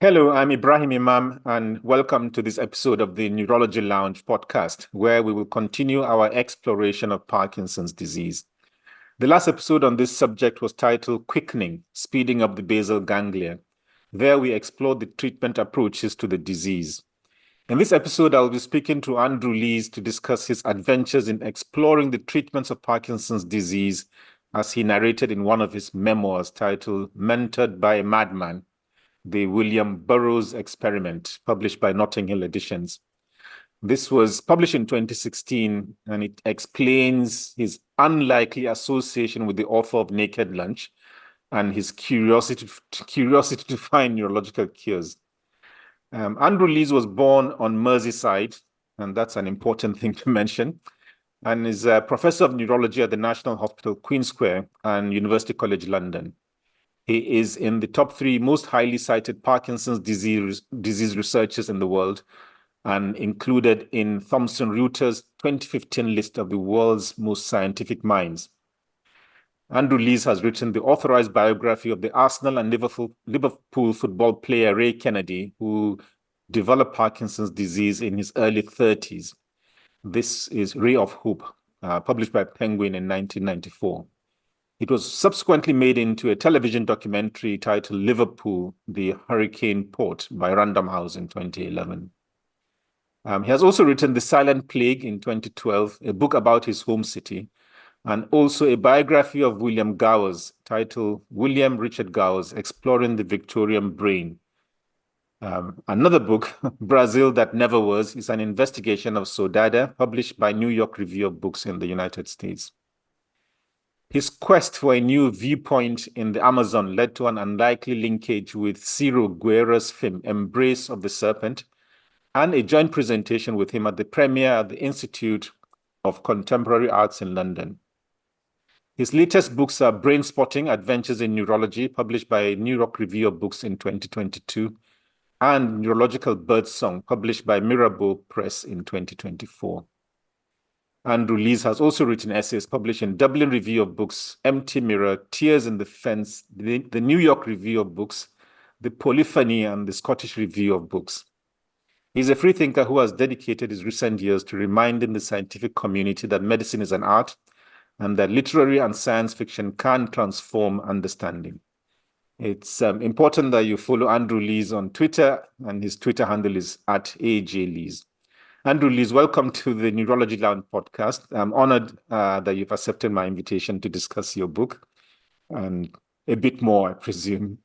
Hello, I'm Ibrahim Imam, and welcome to this episode of the Neurology Lounge podcast, where we will continue our exploration of Parkinson's disease. The last episode on this subject was titled Quickening, Speeding Up the Basal Ganglia. There we explored the treatment approaches to the disease. In this episode, I'll be speaking to Andrew Lees to discuss his adventures in exploring the treatments of Parkinson's disease, as he narrated in one of his memoirs titled Mentored by a Madman, the William Burroughs Experiment, published by Notting Hill Editions. This was published in 2016, and it explains his unlikely association with the author of Naked Lunch and his curiosity to find neurological cures. Andrew Lees was born on Merseyside, and that's an important thing to mention, and is a professor of neurology at the National Hospital, Queen Square, and University College London. He is in the top 3 most highly cited Parkinson's disease researchers in the world, and included in Thomson Reuters' 2015 list of the world's most scientific minds. Andrew Lees has written the authorized biography of the Arsenal and Liverpool football player Ray Kennedy, who developed Parkinson's disease in his early 30s. This is Ray of Hope, published by Penguin in 1994. It was subsequently made into a television documentary titled Liverpool, the Hurricane Port by Random House in 2011. He has also written The Silent Plague in 2012, a book about his home city, and also a biography of William Gowers titled William Richard Gowers, Exploring the Victorian Brain. Another book, Brazil That Never Was, is an investigation of Sodada, published by New York Review of Books in the United States. His quest for a new viewpoint in the Amazon led to an unlikely linkage with Ciro Guerra's film Embrace of the Serpent, and a joint presentation with him at the premiere at the Institute of Contemporary Arts in London. His latest books are Brainspotting, Adventures in Neurology, published by New York Review of Books in 2022, and Neurological Birdsong, published by Mirabeau Press in 2024. Andrew Lees has also written essays published in Dublin Review of Books, Empty Mirror, Tears in the Fence, the New York Review of Books, the Polyphony, and the Scottish Review of Books. He's a freethinker who has dedicated his recent years to reminding the scientific community that medicine is an art and that literary and science fiction can transform understanding. It's important that you follow Andrew Lees on Twitter, and his Twitter handle is @AJLees. Andrew Lees, welcome to the Neurology Lounge podcast. I'm honored that you've accepted my invitation to discuss your book and a bit more, I presume.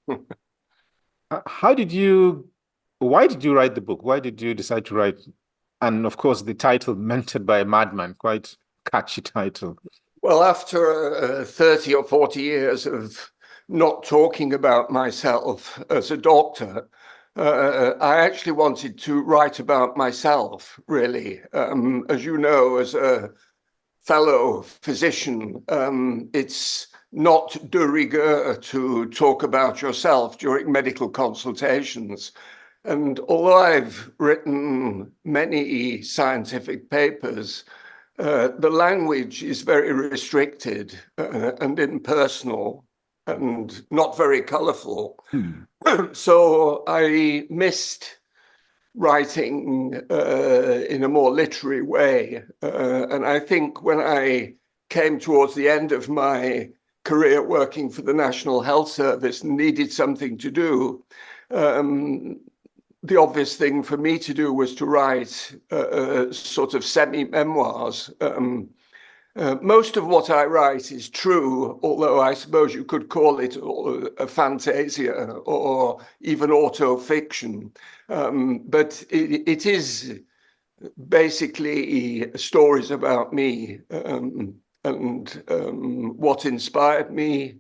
Why did you write the book? Why did you decide to write? And of course, the title, Mentored by a Madman, quite catchy title. Well, after 30 or 40 years of not talking about myself as a doctor, I actually wanted to write about myself, really. As you know, as a fellow physician, it's not de rigueur to talk about yourself during medical consultations. And although I've written many scientific papers, the language is very restricted and impersonal and not very colorful. So I missed writing in a more literary way. And I think when I came towards the end of my career working for the National Health Service and needed something to do, the obvious thing for me to do was to write sort of semi-memoirs. Most of what I write is true, although I suppose you could call it a fantasia or even autofiction. But it is basically stories about me and what inspired me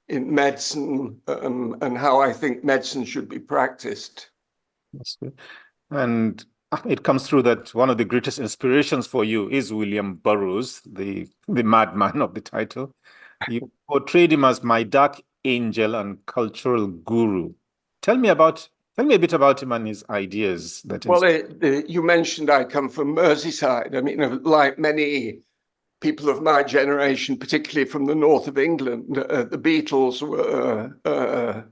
in medicine and how I think medicine should be practiced. That's good. And it comes through that one of the greatest inspirations for you is William Burroughs, the madman of the title. You portrayed him as my dark angel and cultural guru. Tell me a bit about him and his ideas. You mentioned I come from Merseyside. I mean, like many people of my generation, particularly from the north of England, the Beatles were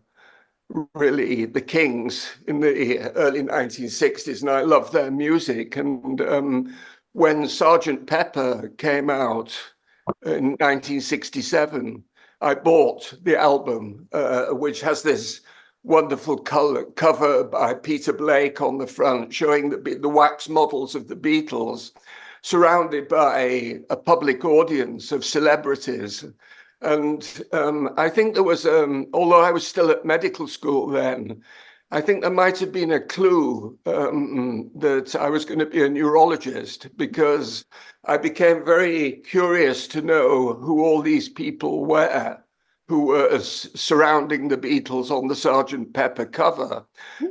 really the Kings in the early 1960s, and I loved their music. And when Sergeant Pepper came out in 1967, I bought the album, which has this wonderful cover by Peter Blake on the front, showing the wax models of the Beatles, surrounded by a public audience of celebrities. And I think there was, although I was still at medical school then, I think there might have been a clue that I was going to be a neurologist, because I became very curious to know who all these people were who were surrounding the Beatles on the Sgt. Pepper cover.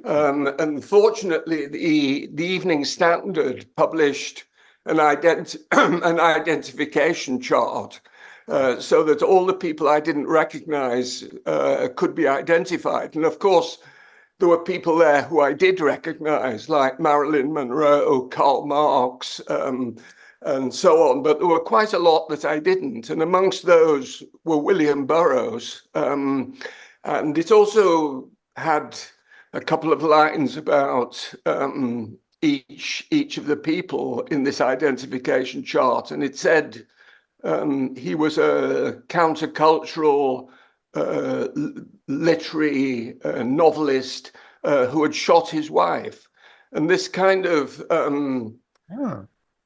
And fortunately, the Evening Standard published an identification chart, so that all the people I didn't recognize could be identified. And of course, there were people there who I did recognize, like Marilyn Monroe, Karl Marx, and so on. But there were quite a lot that I didn't. And amongst those were William Burroughs. And it also had a couple of lines about each of the people in this identification chart. And it said he was a countercultural literary novelist who had shot his wife. And this kind of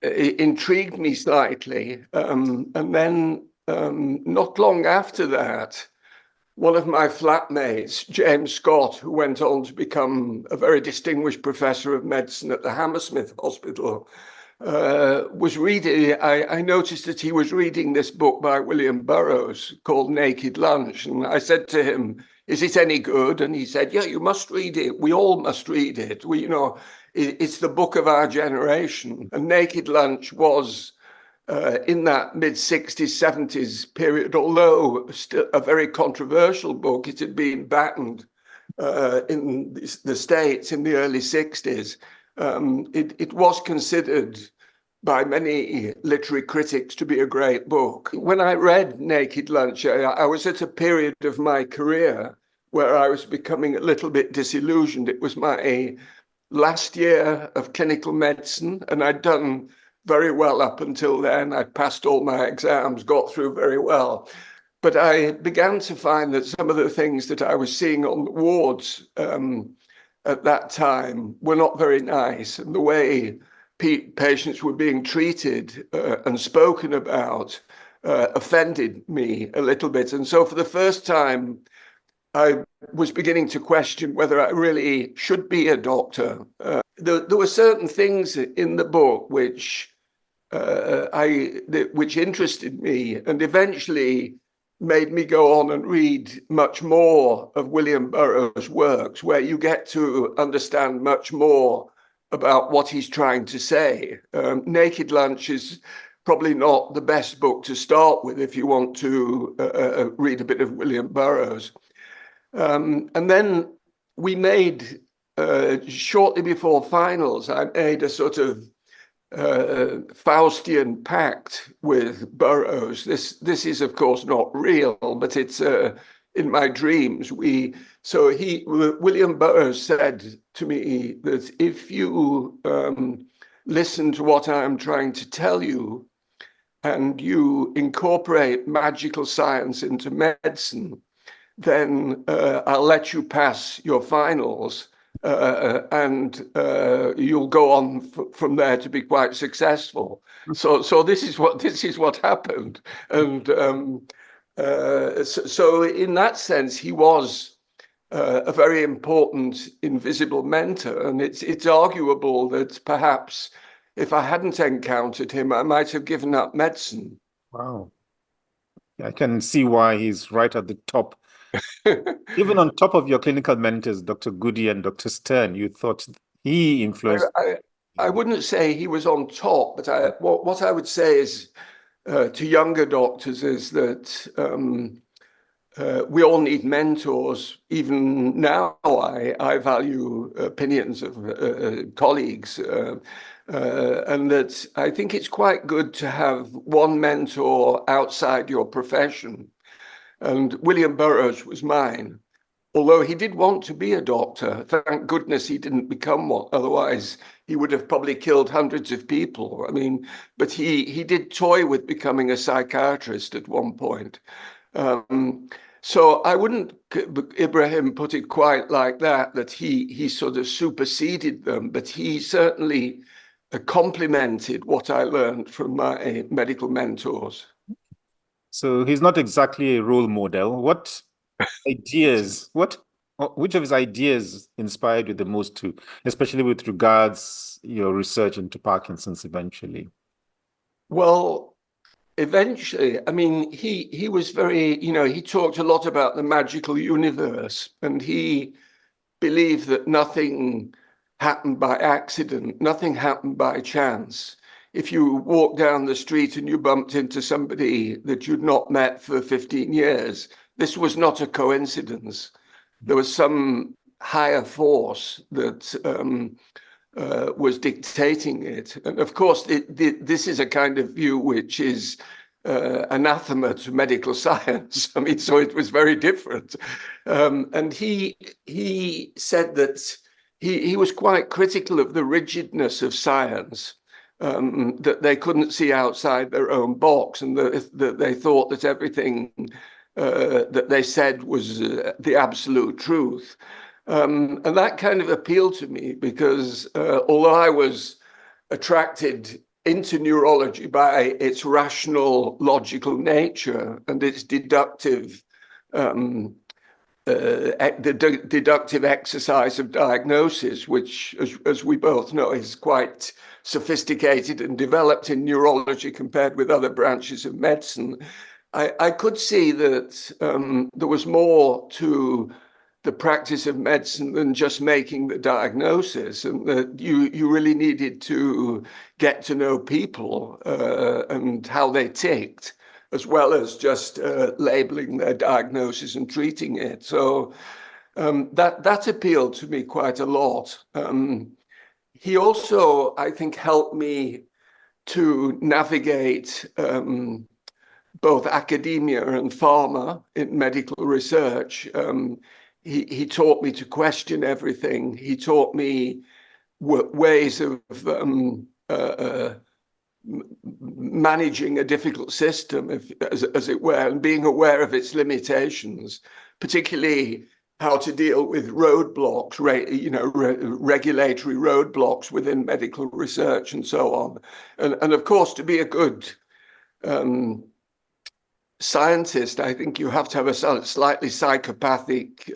intrigued me slightly. And then not long after that, one of my flatmates, James Scott, who went on to become a very distinguished professor of medicine at the Hammersmith Hospital, was reading, I noticed that he was reading this book by William Burroughs called Naked Lunch. And I said to him, is it any good? And he said, yeah, you must read it. We all must read it. It's the book of our generation. And Naked Lunch was, in that mid-60s, 70s period, although still a very controversial book, it had been banned in the States in the early 60s. It was considered by many literary critics to be a great book. When I read Naked Lunch, I was at a period of my career where I was becoming a little bit disillusioned. It was my last year of clinical medicine, and I'd done very well up until then. I'd passed all my exams, got through very well. But I began to find that some of the things that I was seeing on the wards at that time were not very nice, and the way patients were being treated and spoken about offended me a little bit. And so for the first time, I was beginning to question whether I really should be a doctor. There were certain things in the book which interested me, and eventually made me go on and read much more of William Burroughs' works, where you get to understand much more about what he's trying to say. Naked Lunch is probably not the best book to start with if you want to read a bit of William Burroughs. And then we made, shortly before finals, I made a sort of Faustian pact with Burroughs. This is, of course, not real, but it's in my dreams. William Burroughs said to me that if you listen to what I'm trying to tell you, and you incorporate magical science into medicine, then I'll let you pass your finals. And you'll go on from there to be quite successful. So this is what happened, and so in that sense, he was a very important invisible mentor. And it's arguable that perhaps if I hadn't encountered him, I might have given up medicine. Wow, I can see why he's right at the top. Even on top of your clinical mentors, Dr. Goody and Dr. Stern, you thought he influenced? I wouldn't say he was on top, but what I would say is to younger doctors is that we all need mentors. Even now, I value opinions of colleagues, and that I think it's quite good to have one mentor outside your profession. And William Burroughs was mine. although he did want to be a doctor. Thank goodness he didn't become one. Otherwise, he would have probably killed hundreds of people. I mean, but he did toy with becoming a psychiatrist at one point. So I wouldn't, Ibrahim put it quite like that he sort of superseded them, but he certainly complemented what I learned from my medical mentors. So he's not exactly a role model. What ideas, which of his ideas inspired you the most too, especially with regards your research into Parkinson's eventually? Well, eventually, I mean, he was very, he talked a lot about the magical universe, and he believed that nothing happened by accident, nothing happened by chance. If you walked down the street and you bumped into somebody that you'd not met for 15 years, this was not a coincidence. There was some higher force that was dictating it. And of course, this is a kind of view which is anathema to medical science. I mean, so it was very different. And he said that he was quite critical of the rigidness of science, that they couldn't see outside their own box, and that they thought that everything that they said was the absolute truth. And that kind of appealed to me because although I was attracted into neurology by its rational, logical nature and its deductive the deductive exercise of diagnosis, which, as we both know, is quite sophisticated and developed in neurology compared with other branches of medicine. I could see that there was more to the practice of medicine than just making the diagnosis, and that you really needed to get to know people and how they ticked, as well as just labeling their diagnosis and treating it. So that appealed to me quite a lot. He also, I think, helped me to navigate both academia and pharma in medical research. He taught me to question everything. He taught me ways of managing a difficult system, as it were, and being aware of its limitations, particularly how to deal with roadblocks, regulatory roadblocks within medical research and so on. And of course, to be a good scientist, I think you have to have a slightly psychopathic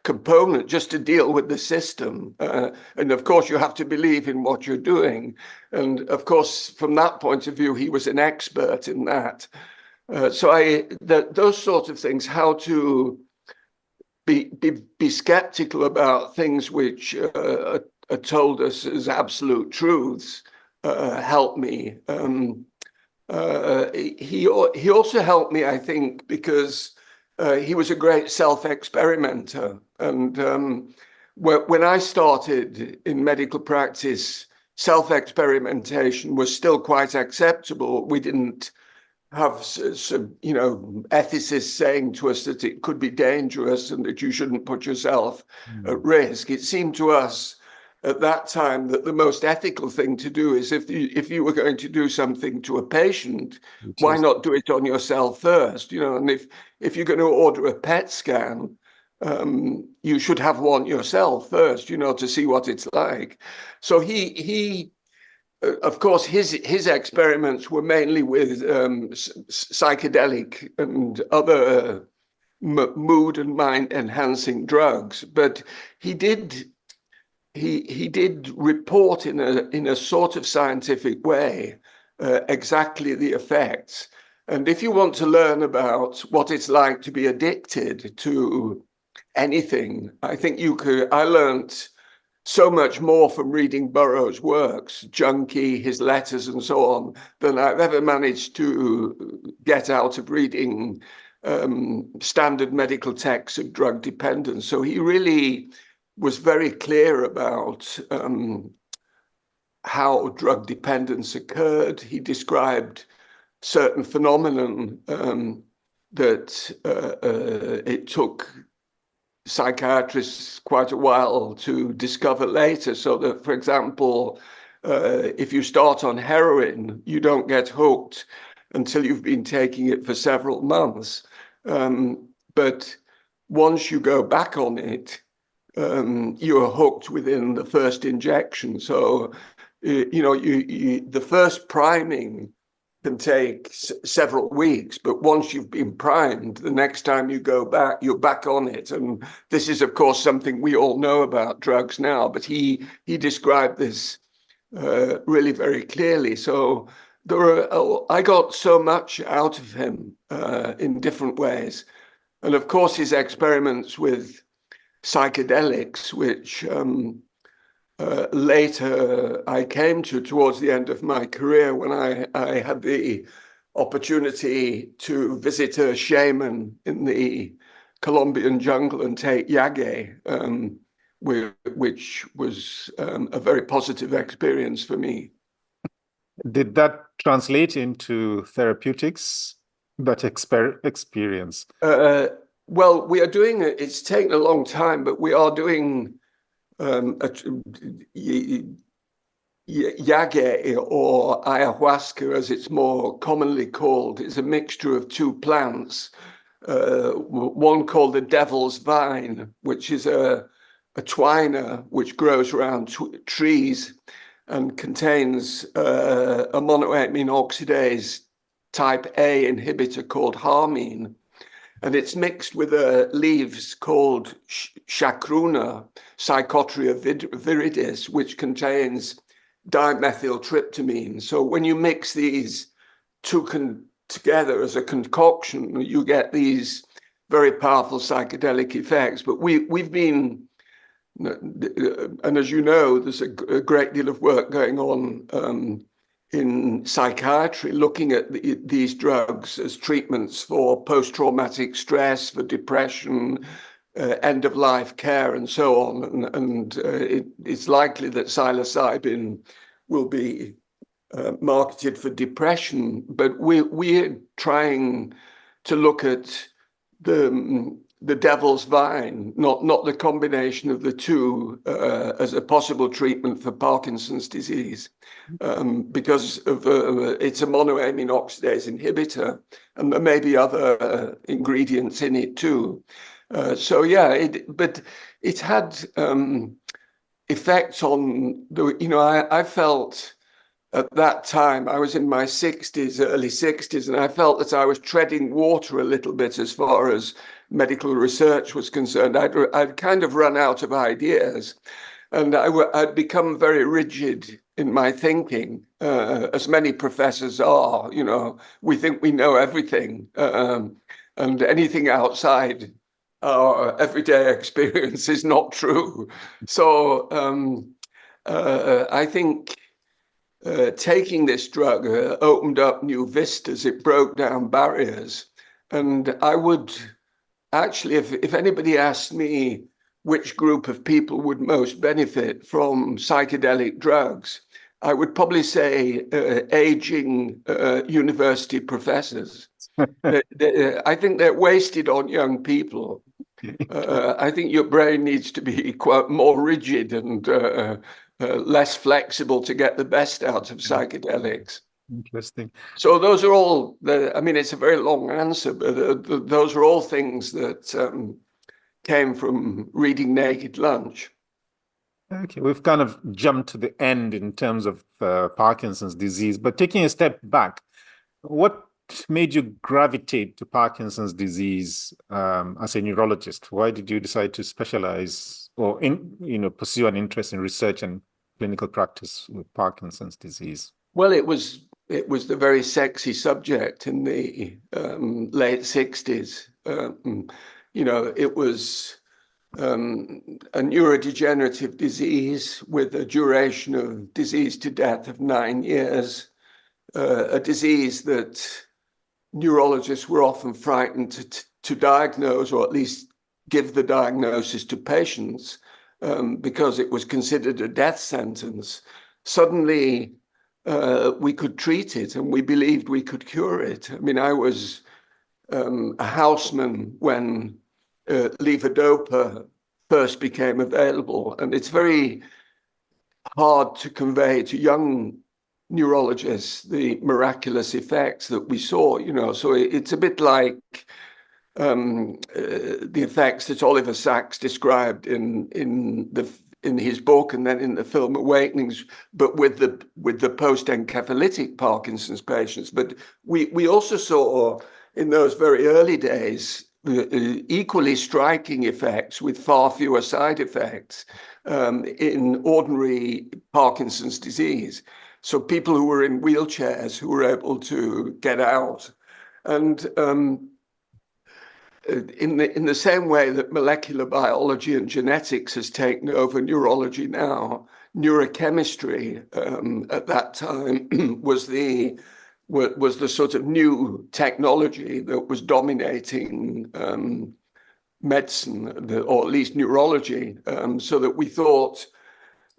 component just to deal with the system. And of course, you have to believe in what you're doing. And of course, from that point of view, he was an expert in that. So those sorts of things, how to be skeptical about things which are told us as absolute truths, helped me. He also helped me, I think, because he was a great self-experimenter. And when I started in medical practice, self-experimentation was still quite acceptable. We didn't have ethicists saying to us that it could be dangerous and that you shouldn't put yourself at risk. It seemed to us at that time that the most ethical thing to do is if you were going to do something to a patient, why not do it on yourself first? And if you're going to order a PET scan, you should have one yourself first, to see what it's like. So he of course, his experiments were mainly with psychedelic and other mood and mind enhancing drugs, but he did report in a sort of scientific way exactly the effects. And if you want to learn about what it's like to be addicted to anything, I think I learned so much more from reading Burroughs' works, Junkie, his letters and so on, than I've ever managed to get out of reading standard medical texts of drug dependence. So he really was very clear about how drug dependence occurred. He described certain phenomenon that it took psychiatrists quite a while to discover later. So that, for example, if you start on heroin, you don't get hooked until you've been taking it for several months. But once you go back on it, you're hooked within the first injection. So, the first priming can take several weeks, but once you've been primed, the next time you go back, you're back on it. And this is, of course, something we all know about drugs now, but he described this really very clearly. So I got so much out of him in different ways. And of course, his experiments with psychedelics, which later I came to towards the end of my career, when I had the opportunity to visit a shaman in the Colombian jungle and take yagé, which was a very positive experience for me. Did that translate into therapeutics, that experience? Well, we are doing it. It's taken a long time, but we are doing yagé, or ayahuasca, as it's more commonly called, is a mixture of two plants. One called the devil's vine, which is a twiner which grows around trees and contains a monoamine oxidase type A inhibitor called harmine. And it's mixed with leaves called chacruna, Psychotria viridis, which contains dimethyltryptamine. So when you mix these two together as a concoction, you get these very powerful psychedelic effects. But we've been, and as you know, there's a great deal of work going on in psychiatry, looking at these drugs as treatments for post-traumatic stress, for depression, end-of-life care, and so on. And it's likely that psilocybin will be marketed for depression, but we're trying to look at the devil's vine, not the combination of the two, as a possible treatment for Parkinson's disease, because of it's a monoamine oxidase inhibitor, and there may be other ingredients in it too. So yeah, but it had effects on the. I felt at that time, I was in my 60s, early 60s, and I felt that I was treading water a little bit as far as medical research was concerned. I'd kind of run out of ideas, and I'd become very rigid in my thinking, as many professors are. We think we know everything, and anything outside our everyday experience is not true. So I think taking this drug opened up new vistas. It broke down barriers. And I would actually, if anybody asked me which group of people would most benefit from psychedelic drugs, I would probably say aging university professors. I think they're wasted on young people. I think your brain needs to be quite more rigid and less flexible to get the best out of psychedelics. Interesting. So those are all, it's a very long answer, but those are all things that came from reading Naked Lunch. Okay, we've kind of jumped to the end in terms of Parkinson's disease, but taking a step back, what made you gravitate to Parkinson's disease as a neurologist? Why did you decide to specialize or pursue an interest in research and clinical practice with Parkinson's disease? Well, it was the very sexy subject in the late 60s. It was a neurodegenerative disease with a duration of disease to death of 9 years, a disease that neurologists were often frightened to diagnose, or at least give the diagnosis to patients, because it was considered a death sentence. Suddenly, we could treat it, and we believed we could cure it. I was a houseman when levodopa first became available. And it's very hard to convey to young neurologists the miraculous effects that we saw, So it's a bit like the effects that Oliver Sacks described in his book and then in the film Awakenings, but with the post-encephalitic Parkinson's patients. But we also saw in those very early days equally striking effects with far fewer side effects in ordinary Parkinson's disease. So people who were in wheelchairs who were able to get out. And in the same way that molecular biology and genetics has taken over neurology now, neurochemistry at that time was the sort of new technology that was dominating medicine, or at least neurology, so that we thought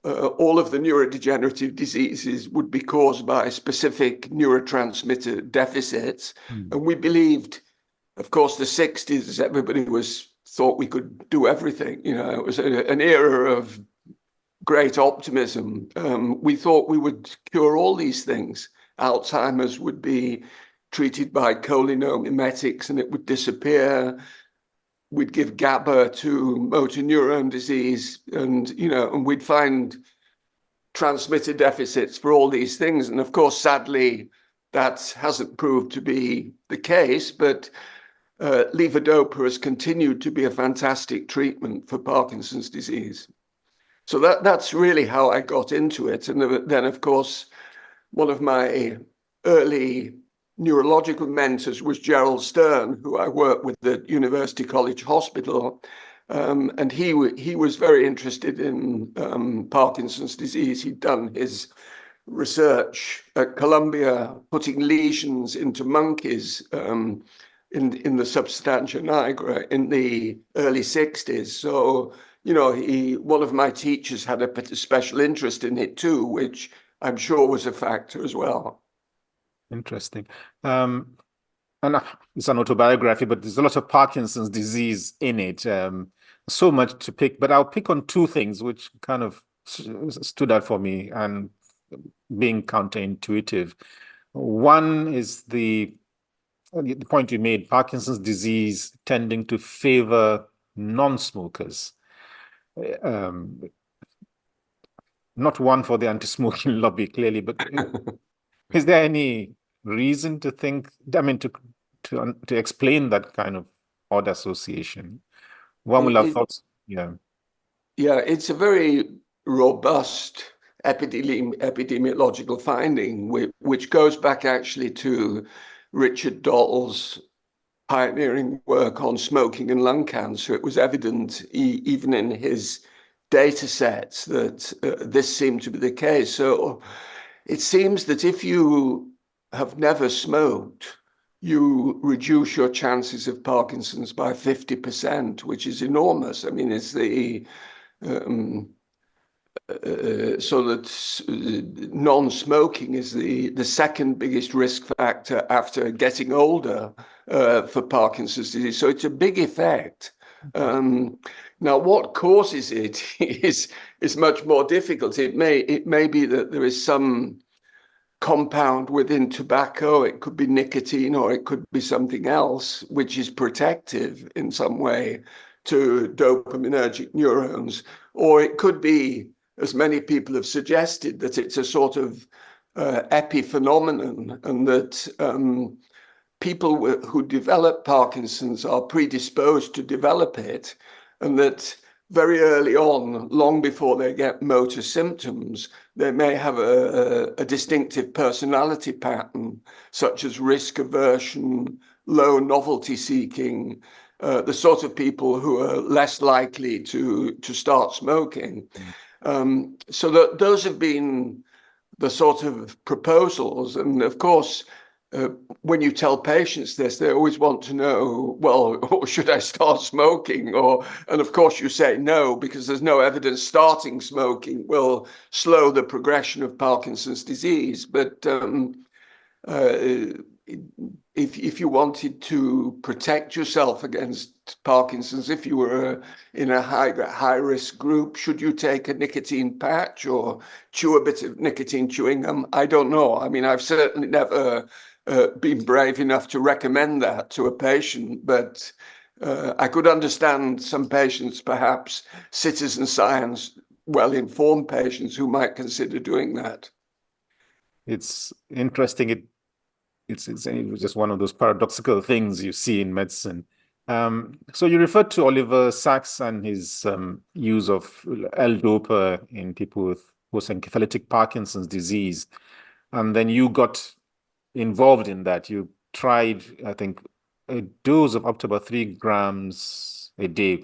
all of the neurodegenerative diseases would be caused by specific neurotransmitter deficits. And we believed, of course, the 60s, everybody thought we could do everything. It was an era of great optimism. We thought we would cure all these things. Alzheimer's would be treated by cholinomimetics and it would disappear. We'd give GABA to motor neuron disease, and we'd find transmitter deficits for all these things. And of course, sadly, that hasn't proved to be the case, but levodopa has continued to be a fantastic treatment for Parkinson's disease. So that's really how I got into it. And then, of course, one of my early neurological mentors was Gerald Stern, who I worked with at University College Hospital. And he was very interested in Parkinson's disease. He'd done his research at Columbia, putting lesions into monkeys in the substantia nigra in the early 60s. So, one of my teachers had a special interest in it too, which I'm sure was a factor as well. Interesting. And it's an autobiography, but there's a lot of Parkinson's disease in it. So much to pick, but I'll pick on two things which kind of stood out for me and being counterintuitive. One is the point you made, Parkinson's disease tending to favor non-smokers. Not one for the anti-smoking lobby, clearly, but is there any reason to think, to explain that kind of odd association? One will have thought, yeah. Yeah, it's a very robust epidemiological finding, which goes back actually to Richard Doll's pioneering work on smoking and lung cancer. It was evident even in his data sets that this seemed to be the case. So it seems that if you have never smoked, you reduce your chances of Parkinson's by 50%, which is enormous. I mean, it's the so that non-smoking is the second biggest risk factor after getting older for Parkinson's disease. So it's a big effect. Now, what causes it is much more difficult. It may be that there is some compound within tobacco. It could be nicotine, or it could be something else which is protective in some way to dopaminergic neurons, or it could be, as many people have suggested, that it's a sort of epiphenomenon, and that people who develop Parkinson's are predisposed to develop it, and that very early on, long before they get motor symptoms, they may have a distinctive personality pattern, such as risk aversion, low novelty seeking, the sort of people who are less likely to start smoking. So those have been the sort of proposals. And of course, when you tell patients this, they always want to know, well, should I start smoking? And of course you say no, because there's no evidence starting smoking will slow the progression of Parkinson's disease. But if you wanted to protect yourself against Parkinson's, if you were in a high risk group, should you take a nicotine patch or chew a bit of nicotine chewing gum? I don't know. I mean, I've certainly never been brave enough to recommend that to a patient, but I could understand some patients, perhaps citizen science, well-informed patients who might consider doing that. It's interesting. It's just one of those paradoxical things you see in medicine. So you referred to Oliver Sacks and his use of L-Dopa in people with post-encephalitic Parkinson's disease. And then you got involved in that. You tried, I think, a dose of up to about 3 grams a day,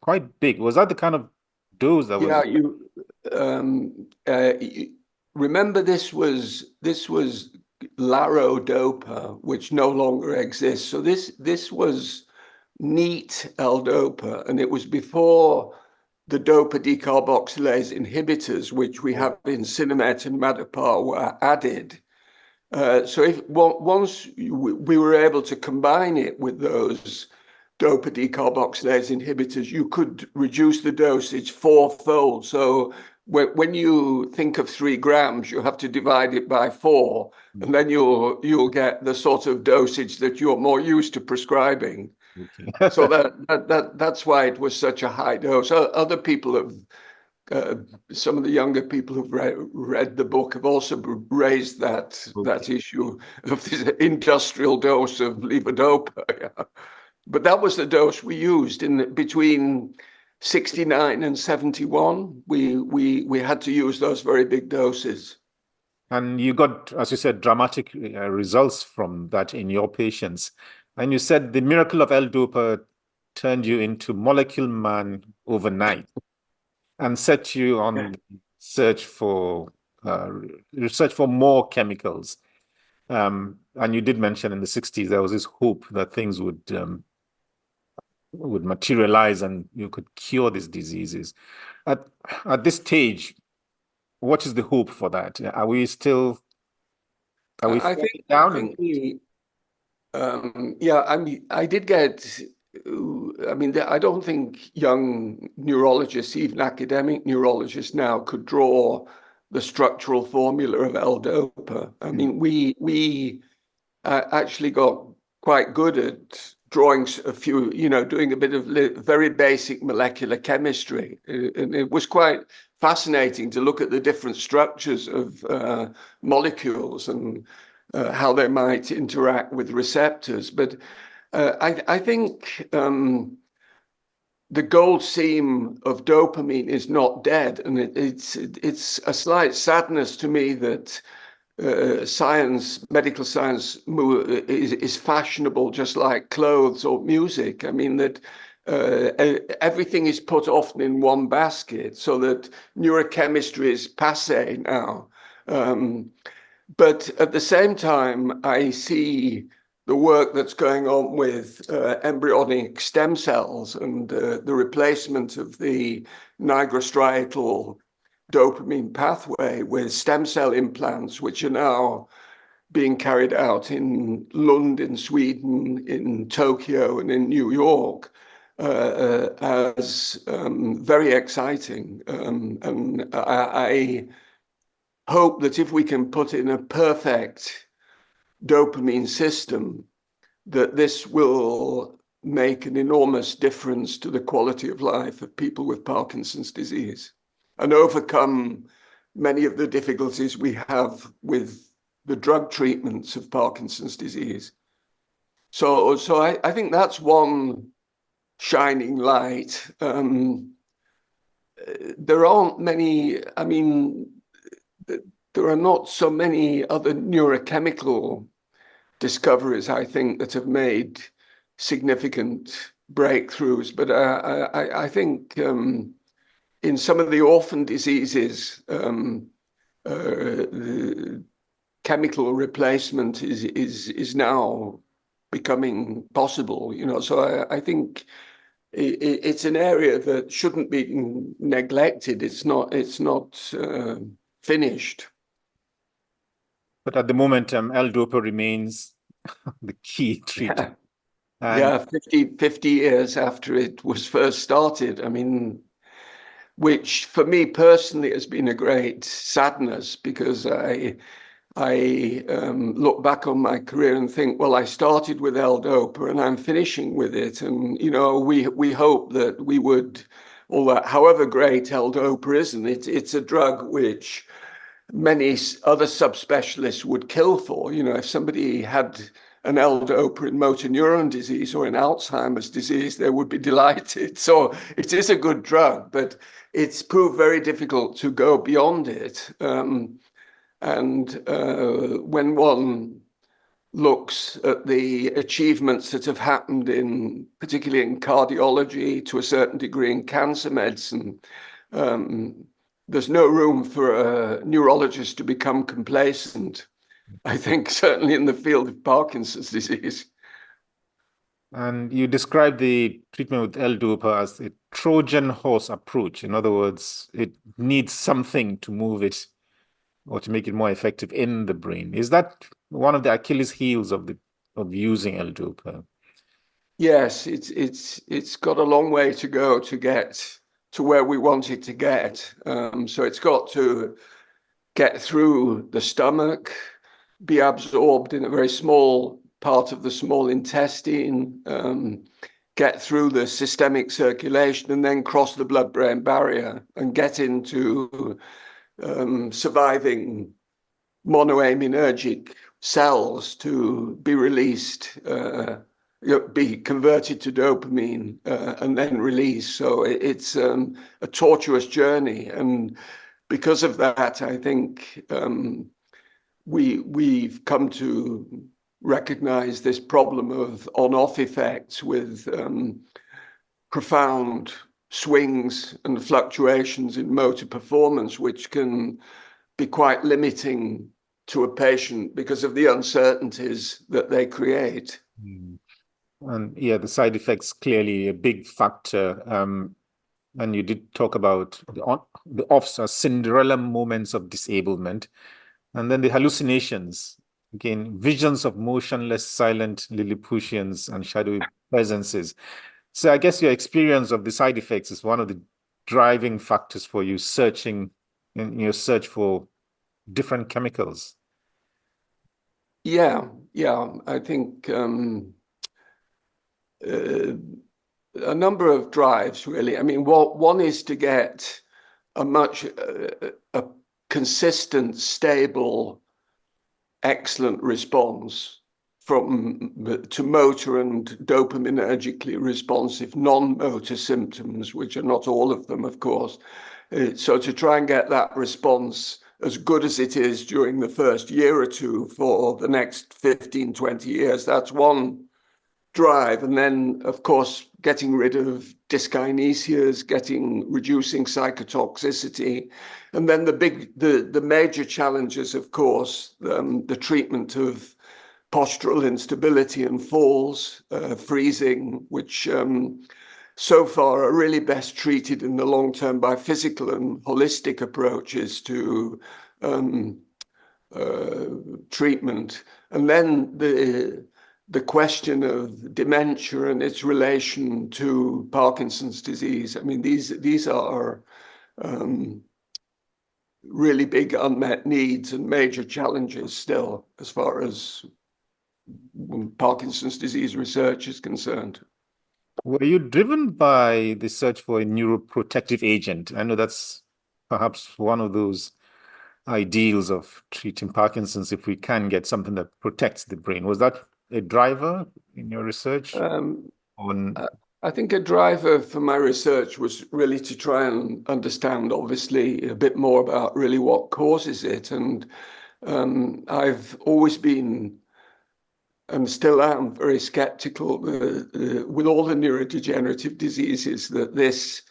quite big. Was that the kind of dose that was? Yeah, remember this was Larodopa, which no longer exists. So this was neat L-Dopa, and it was before the dopa decarboxylase inhibitors, which we have in Sinemet and Madapar, were added. So once we were able to combine it with those dopa decarboxylase inhibitors, you could reduce the dosage 4-fold. So when you think of 3 grams, you have to divide it by 4, and then you'll get the sort of dosage that you're more used to prescribing. Okay. So that's why it was such a high dose. Other people have. Some of the younger people who've read the book have also raised that issue of this industrial dose of levodopa. Yeah. But that was the dose we used between 69 and 71. We had to use those very big doses. And you got, as you said, dramatic results from that in your patients. And you said the miracle of L-Dopa turned you into molecule man overnight and set you on search for research for more chemicals. And you did mention in the 60s there was this hope that things would materialize and you could cure these diseases. At this stage, what is the hope for that? Are we still? I think yeah. I did get. I mean, I don't think young neurologists, even academic neurologists now, could draw the structural formula of L-Dopa. I mean, we actually got quite good at drawing a few, doing a bit of very basic molecular chemistry. And it was quite fascinating to look at the different structures of molecules and how they might interact with receptors. But I think the gold seam of dopamine is not dead, and it's a slight sadness to me that medical science is fashionable, just like clothes or music. I mean that everything is put often in one basket, so that neurochemistry is passé now. But at the same time, I see the work that's going on with embryonic stem cells and the replacement of the nigrostriatal dopamine pathway with stem cell implants, which are now being carried out in Lund, in Sweden, in Tokyo, and in New York, as very exciting. And I hope that if we can put in a perfect dopamine system, that this will make an enormous difference to the quality of life of people with Parkinson's disease and overcome many of the difficulties we have with the drug treatments of Parkinson's disease. So I think that's one shining light. There aren't many, I mean, there are not so many other neurochemical discoveries, I think, that have made significant breakthroughs. But I think in some of the orphan diseases, the chemical replacement is now becoming possible. So I think it's an area that shouldn't be neglected. It's not finished. But at the moment, L-Dopa remains the key treatment. Yeah, And yeah, 50 years after it was first started. I mean, which for me personally has been a great sadness, because I look back on my career and think, well, I started with L-Dopa and I'm finishing with it. And, you know, we hope that we would, all that, however great L-Dopa is, and it's a drug which many other subspecialists would kill for. You know, if somebody had an L-Dopa in motor neuron disease or in Alzheimer's disease, they would be delighted. So it is a good drug, but it's proved very difficult to go beyond it. When one looks at the achievements that have happened in, particularly in cardiology, to a certain degree in cancer medicine, there's no room for a neurologist to become complacent. I think certainly in the field of Parkinson's disease. And you describe the treatment with L-Dopa as a Trojan horse approach. In other words, it needs something to move it or to make it more effective in the brain. Is that one of the Achilles heels of using L-Dopa? Yes, it's got a long way to go to get to where we want it to get. So it's got to get through the stomach, be absorbed in a very small part of the small intestine, get through the systemic circulation, and then cross the blood-brain barrier and get into surviving monoaminergic cells to be released, be converted to dopamine, and then released. So it's a tortuous journey. And because of that, I think we've come to recognize this problem of on-off effects with profound swings and fluctuations in motor performance, which can be quite limiting to a patient because of the uncertainties that they create. And yeah, the side effects clearly a big factor. And you did talk about the offs are Cinderella moments of disablement, and then the hallucinations. Again, visions of motionless, silent Lilliputians and shadowy presences. So I guess your experience of the side effects is one of the driving factors for you searching in your search for different chemicals. Yeah, I think a number of drives, really. I mean, one is to get a consistent, stable, excellent response to motor and dopaminergically responsive non-motor symptoms, which are not all of them, of course. So to try and get that response as good as it is during the first year or two for the next 15, 20 years, that's one drive. And then, of course, getting rid of dyskinesias, reducing psychotoxicity. And then the major challenges, of course, the treatment of postural instability and falls, freezing, which so far are really best treated in the long term by physical and holistic approaches to treatment. And then the question of dementia and its relation to Parkinson's disease. I mean, these are really big unmet needs and major challenges still as far as Parkinson's disease research is concerned. Were you driven by the search for a neuroprotective agent? I know that's perhaps one of those ideals of treating Parkinson's, if we can get something that protects the brain. Was that a driver in your research? I think a driver for my research was really to try and understand, obviously, a bit more about really what causes it. And I've always been, and still am, very skeptical with all the neurodegenerative diseases that this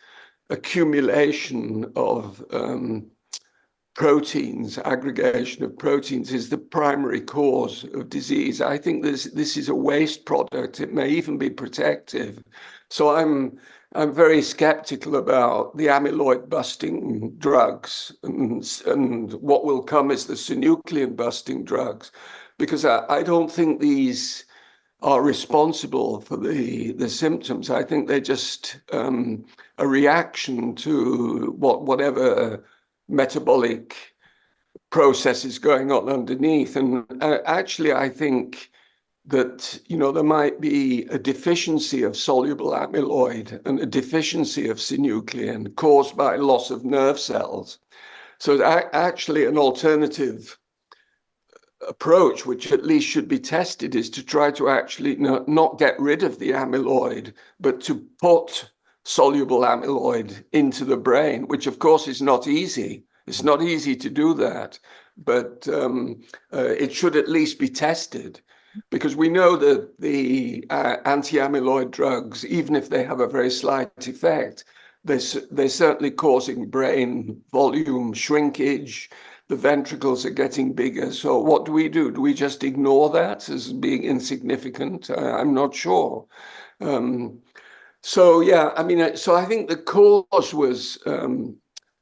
accumulation of proteins, aggregation of proteins, is the primary cause of disease. I think this is a waste product. It may even be protective. So I'm very skeptical about the amyloid busting drugs, and what will come is the synuclein busting drugs. because I don't think these are responsible for the symptoms. I think they're just a reaction to whatever metabolic process is going on underneath. And actually, I think that, there might be a deficiency of soluble amyloid and a deficiency of synuclein caused by loss of nerve cells. So actually an alternative approach, which at least should be tested, is to try to actually not get rid of the amyloid, but to put soluble amyloid into the brain, which of course is not easy. It's not easy to do that, but it should at least be tested, because we know that the anti-amyloid drugs, even if they have a very slight effect, they're certainly causing brain volume shrinkage. The ventricles are getting bigger. So what do? Do we just ignore that as being insignificant? I'm not sure. So yeah, I mean, so I think the cause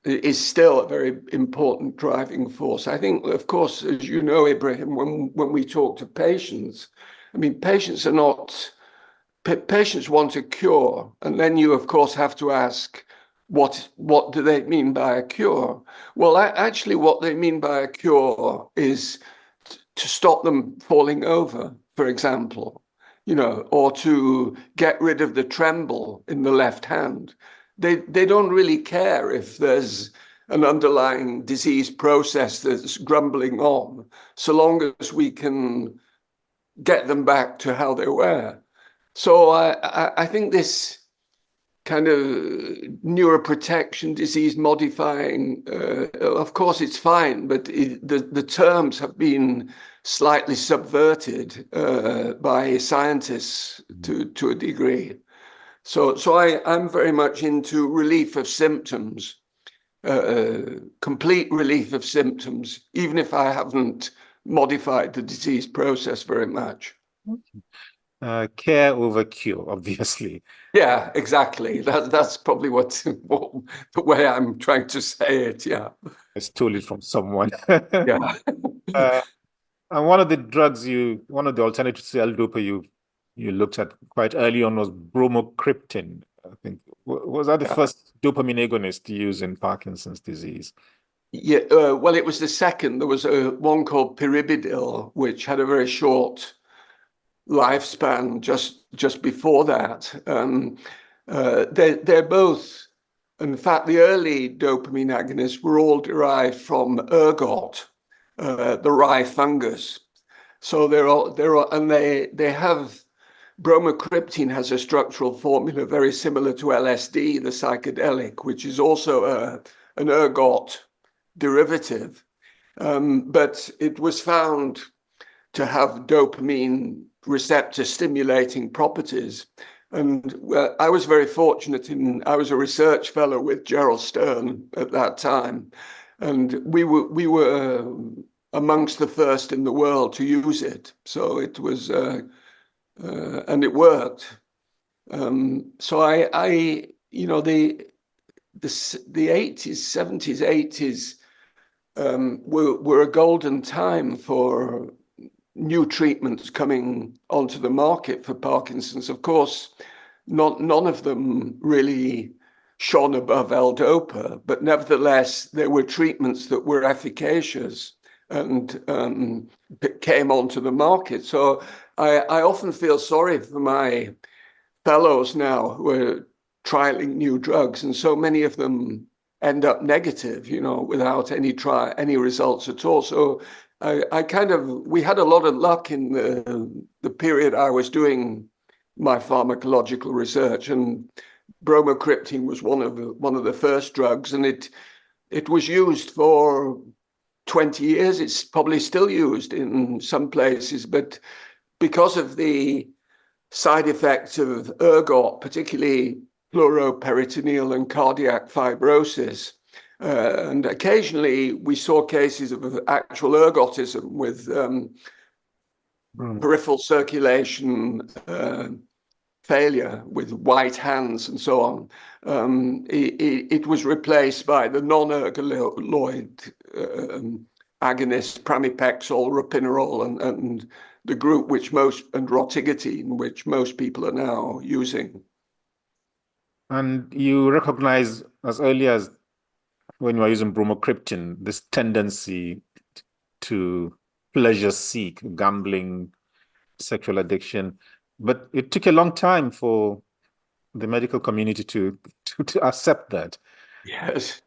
is still a very important driving force. I think, of course, as you know, Ibrahim, when we talk to patients, I mean, patients want a cure, and then you, of course, have to ask, what do they mean by a cure? Well, actually, what they mean by a cure is to stop them falling over, for example, or to get rid of the tremble in the left hand. They don't really care if there's an underlying disease process that's grumbling on, so long as we can get them back to how they were. So I think this kind of neuroprotection, disease modifying, of course it's fine, but the terms have been slightly subverted by scientists to a degree. So I'm very much into relief of symptoms, complete relief of symptoms, even if I haven't modified the disease process very much. Care over cure, obviously. Yeah, exactly. That's probably what the way I'm trying to say it. Yeah, I stole it from someone. yeah. And one of the alternatives to L-Dopa you looked at quite early on was Bromocryptine, I think. Was that the first dopamine agonist used in Parkinson's disease? Yeah, well, it was the second. There was one called Piribidil, which had a very short lifespan just before that. They're both, in fact, the early dopamine agonists were all derived from ergot, the rye fungus. So they have, Bromocryptine has a structural formula very similar to LSD, the psychedelic, which is also an ergot derivative. But it was found to have dopamine receptor stimulating properties. And I was very fortunate I was a research fellow with Gerald Stern at that time. And we were amongst the first in the world to use it. So it was, and it worked. So the 80s, 70s, 80s were a golden time for new treatments coming onto the market for Parkinson's. Of course, none of them really shone above L-Dopa, but nevertheless, there were treatments that were efficacious and came onto the market. So I often feel sorry for my fellows now who are trialing new drugs, and so many of them end up negative, without any results at all. So we had a lot of luck in the period I was doing my pharmacological research, and Bromocryptine was one of the first drugs, and it was used for 20 years. It's probably still used in some places, but because of the side effects of ergot, particularly pleuroperitoneal and cardiac fibrosis, and occasionally we saw cases of actual ergotism with peripheral circulation failure with white hands and so on. It was replaced by the non-ergoloid agonists, pramipexole, ropinirole, and the group and rotigotine, which most people are now using. And you recognize as early as when you are using bromocryptine, this tendency to pleasure seek, gambling, sexual addiction. But it took a long time for the medical community to accept that. Yes.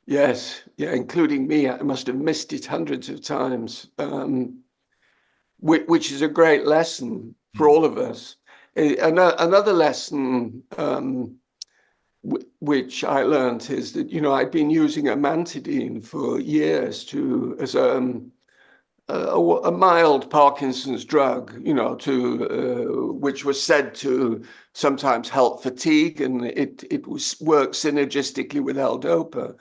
Yes, yeah, including me. I must have missed it hundreds of times, which is a great lesson for all of us. Another lesson which I learned is that, I'd been using amantadine for years as a mild Parkinson's drug, which was said to sometimes help fatigue, and it worked synergistically with L-DOPA.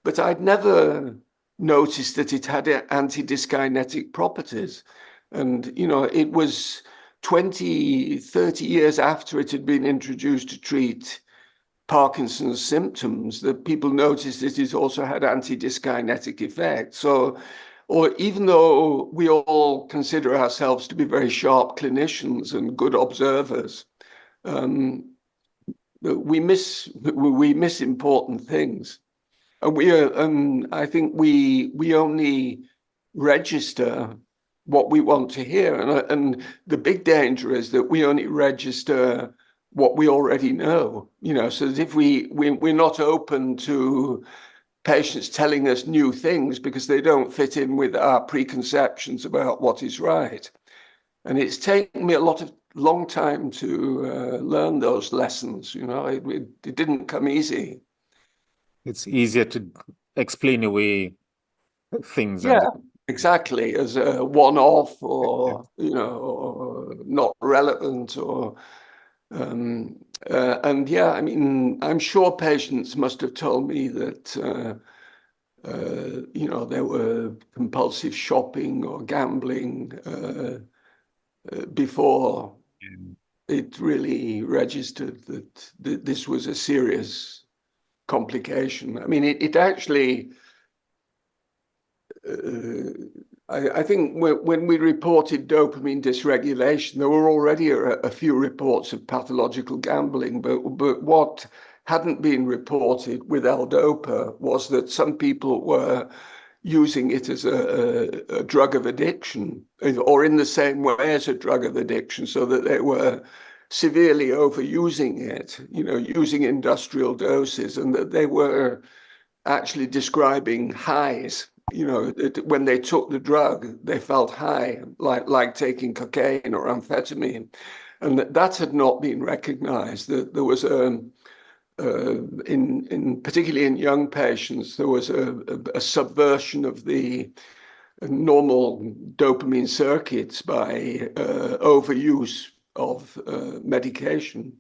But I'd never noticed that it had antidyskinetic properties. And, it was 20, 30 years after it had been introduced to treat Parkinson's symptoms that people noticed that it also had antidyskinetic effects. So, or even though we all consider ourselves to be very sharp clinicians and good observers, we miss important things. And I think we only register what we want to hear. And the big danger is that we only register what we already know, so that if we're not open to patients telling us new things because they don't fit in with our preconceptions about what is right. And it's taken me a long time to learn those lessons. It didn't come easy. It's easier to explain away things. Yeah, exactly, as a one-off or, or not relevant or, and yeah, I mean, I'm sure patients must have told me that, there were compulsive shopping or gambling before it really registered that this was a serious complication. I mean, it actually, I think when we reported dopamine dysregulation, there were already a few reports of pathological gambling, but what hadn't been reported with L-DOPA was that some people were using it as a drug of addiction, or in the same way as a drug of addiction, so that they were severely overusing it, using industrial doses, and that they were actually describing highs. When they took the drug, they felt high, like taking cocaine or amphetamine, and that had not been recognized. That there was particularly in young patients, there was a subversion of the normal dopamine circuits by overuse of medication.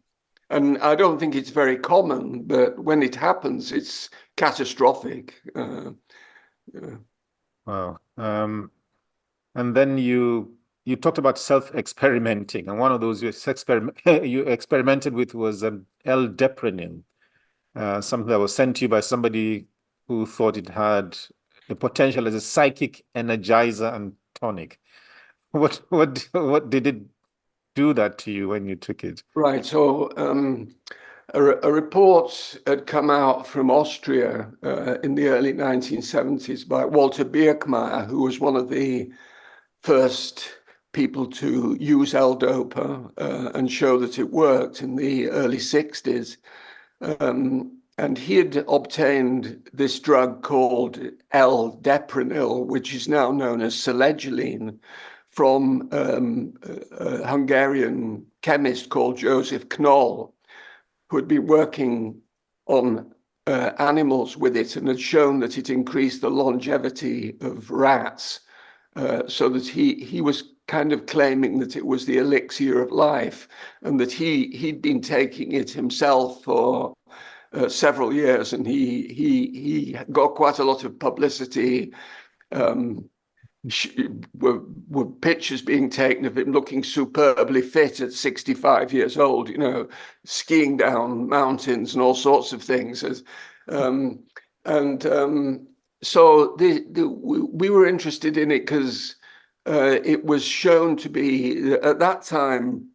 And I don't think it's very common, but when it happens, it's catastrophic. Wow. And then you talked about self-experimenting, and one of those you experimented with was L-Deprenyl, something that was sent to you by somebody who thought it had the potential as a psychic energizer and tonic. What did it do that to you when you took it? Right. So a report had come out from Austria in the early 1970s by Walter Birkmeyer, who was one of the first people to use L-DOPA and show that it worked in the early 60s. And he had obtained this drug called L-Deprenyl, which is now known as selegiline, from a Hungarian chemist called Joseph Knoll, who had been working on animals with it and had shown that it increased the longevity of rats, so that he was kind of claiming that it was the elixir of life, and that he'd been taking it himself for several years, and he got quite a lot of publicity. Were pictures being taken of him looking superbly fit at 65 years old, skiing down mountains and all sorts of things. so we were interested in it because it was shown to be, at that time,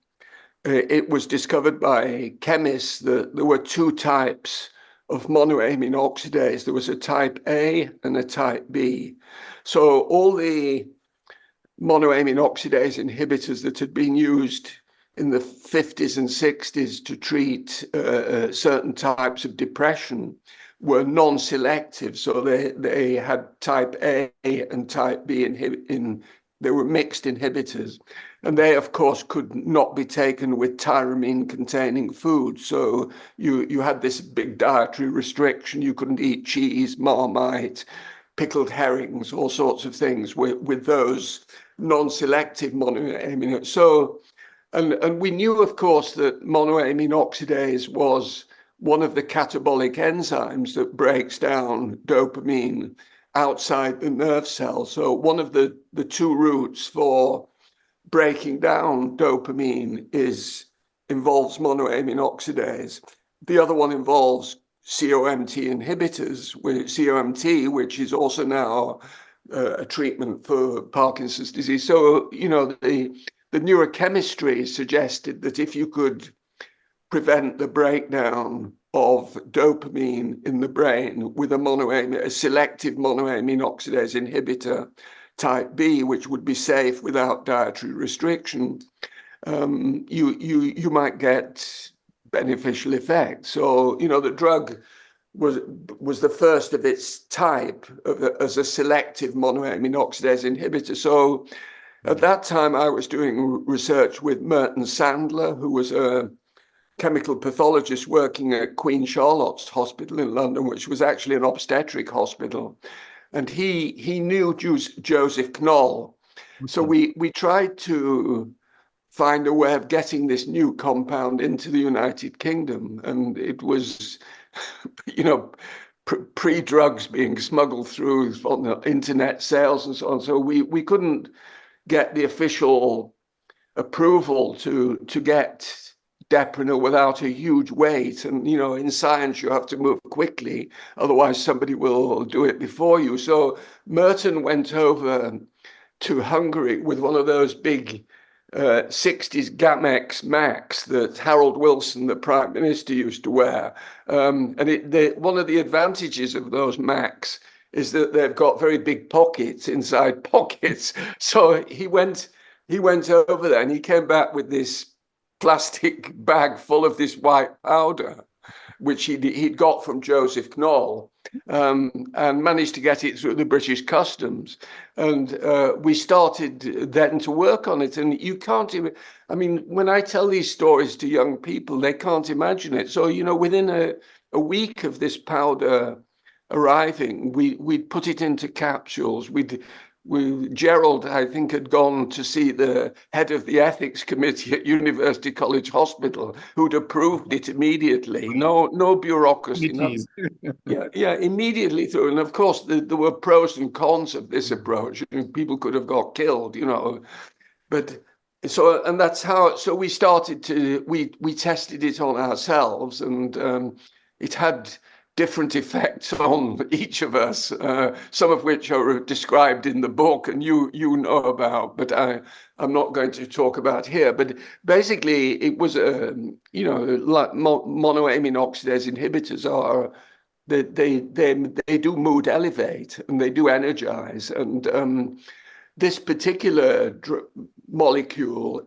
it was discovered by chemists that there were two types of monoamine oxidase. There was a type A and a type B. So all the monoamine oxidase inhibitors that had been used in the 50s and 60s to treat certain types of depression were non-selective. So they had type A and type B they were mixed inhibitors. And they, of course, could not be taken with tyramine-containing food. So you had this big dietary restriction. You couldn't eat cheese, Marmite, pickled herrings, all sorts of things with those non-selective monoamine. So, and we knew, of course, that monoamine oxidase was one of the catabolic enzymes that breaks down dopamine outside the nerve cell. So one of the two routes for breaking down dopamine involves monoamine oxidase. The other one involves COMT inhibitors, COMT, which is also now a treatment for Parkinson's disease. So, the neurochemistry suggested that if you could prevent the breakdown of dopamine in the brain with a selective monoamine oxidase inhibitor type B, which would be safe without dietary restriction, you might get beneficial effects. So, the drug was the first of its type as a selective monoamine oxidase inhibitor. So at that time, I was doing research with Merton Sandler, who was a chemical pathologist working at Queen Charlotte's Hospital in London, which was actually an obstetric hospital. And he knew Joseph Knoll. So we tried to find a way of getting this new compound into the United Kingdom. And it was, pre-drugs being smuggled through on the internet sales and so on. So we couldn't get the official approval to get Deprina without a huge wait. And, in science, you have to move quickly. Otherwise, somebody will do it before you. So Merton went over to Hungary with one of those big 60s Gamex Max that Harold Wilson, the Prime Minister, used to wear. And one of the advantages of those Macs is that they've got very big pockets inside pockets. So he went over there and he came back with this plastic bag full of this white powder, which he'd got from Joseph Knoll, and managed to get it through the British Customs. And we started then to work on it. And you can't even, when I tell these stories to young people, they can't imagine it. So, within a week of this powder arriving, we'd put it into capsules. Gerald, I think, had gone to see the head of the ethics committee at University College Hospital, who'd approved it immediately. No bureaucracy. Immediately through. And of course, there were pros and cons of this approach. People could have got killed, But so, and that's how. So we started we tested it on ourselves, and it had different effects on each of us, some of which are described in the book and you know about, but I'm not going to talk about here. But basically, it was like monoamine oxidase inhibitors are they do mood elevate and they do energize, and this particular molecule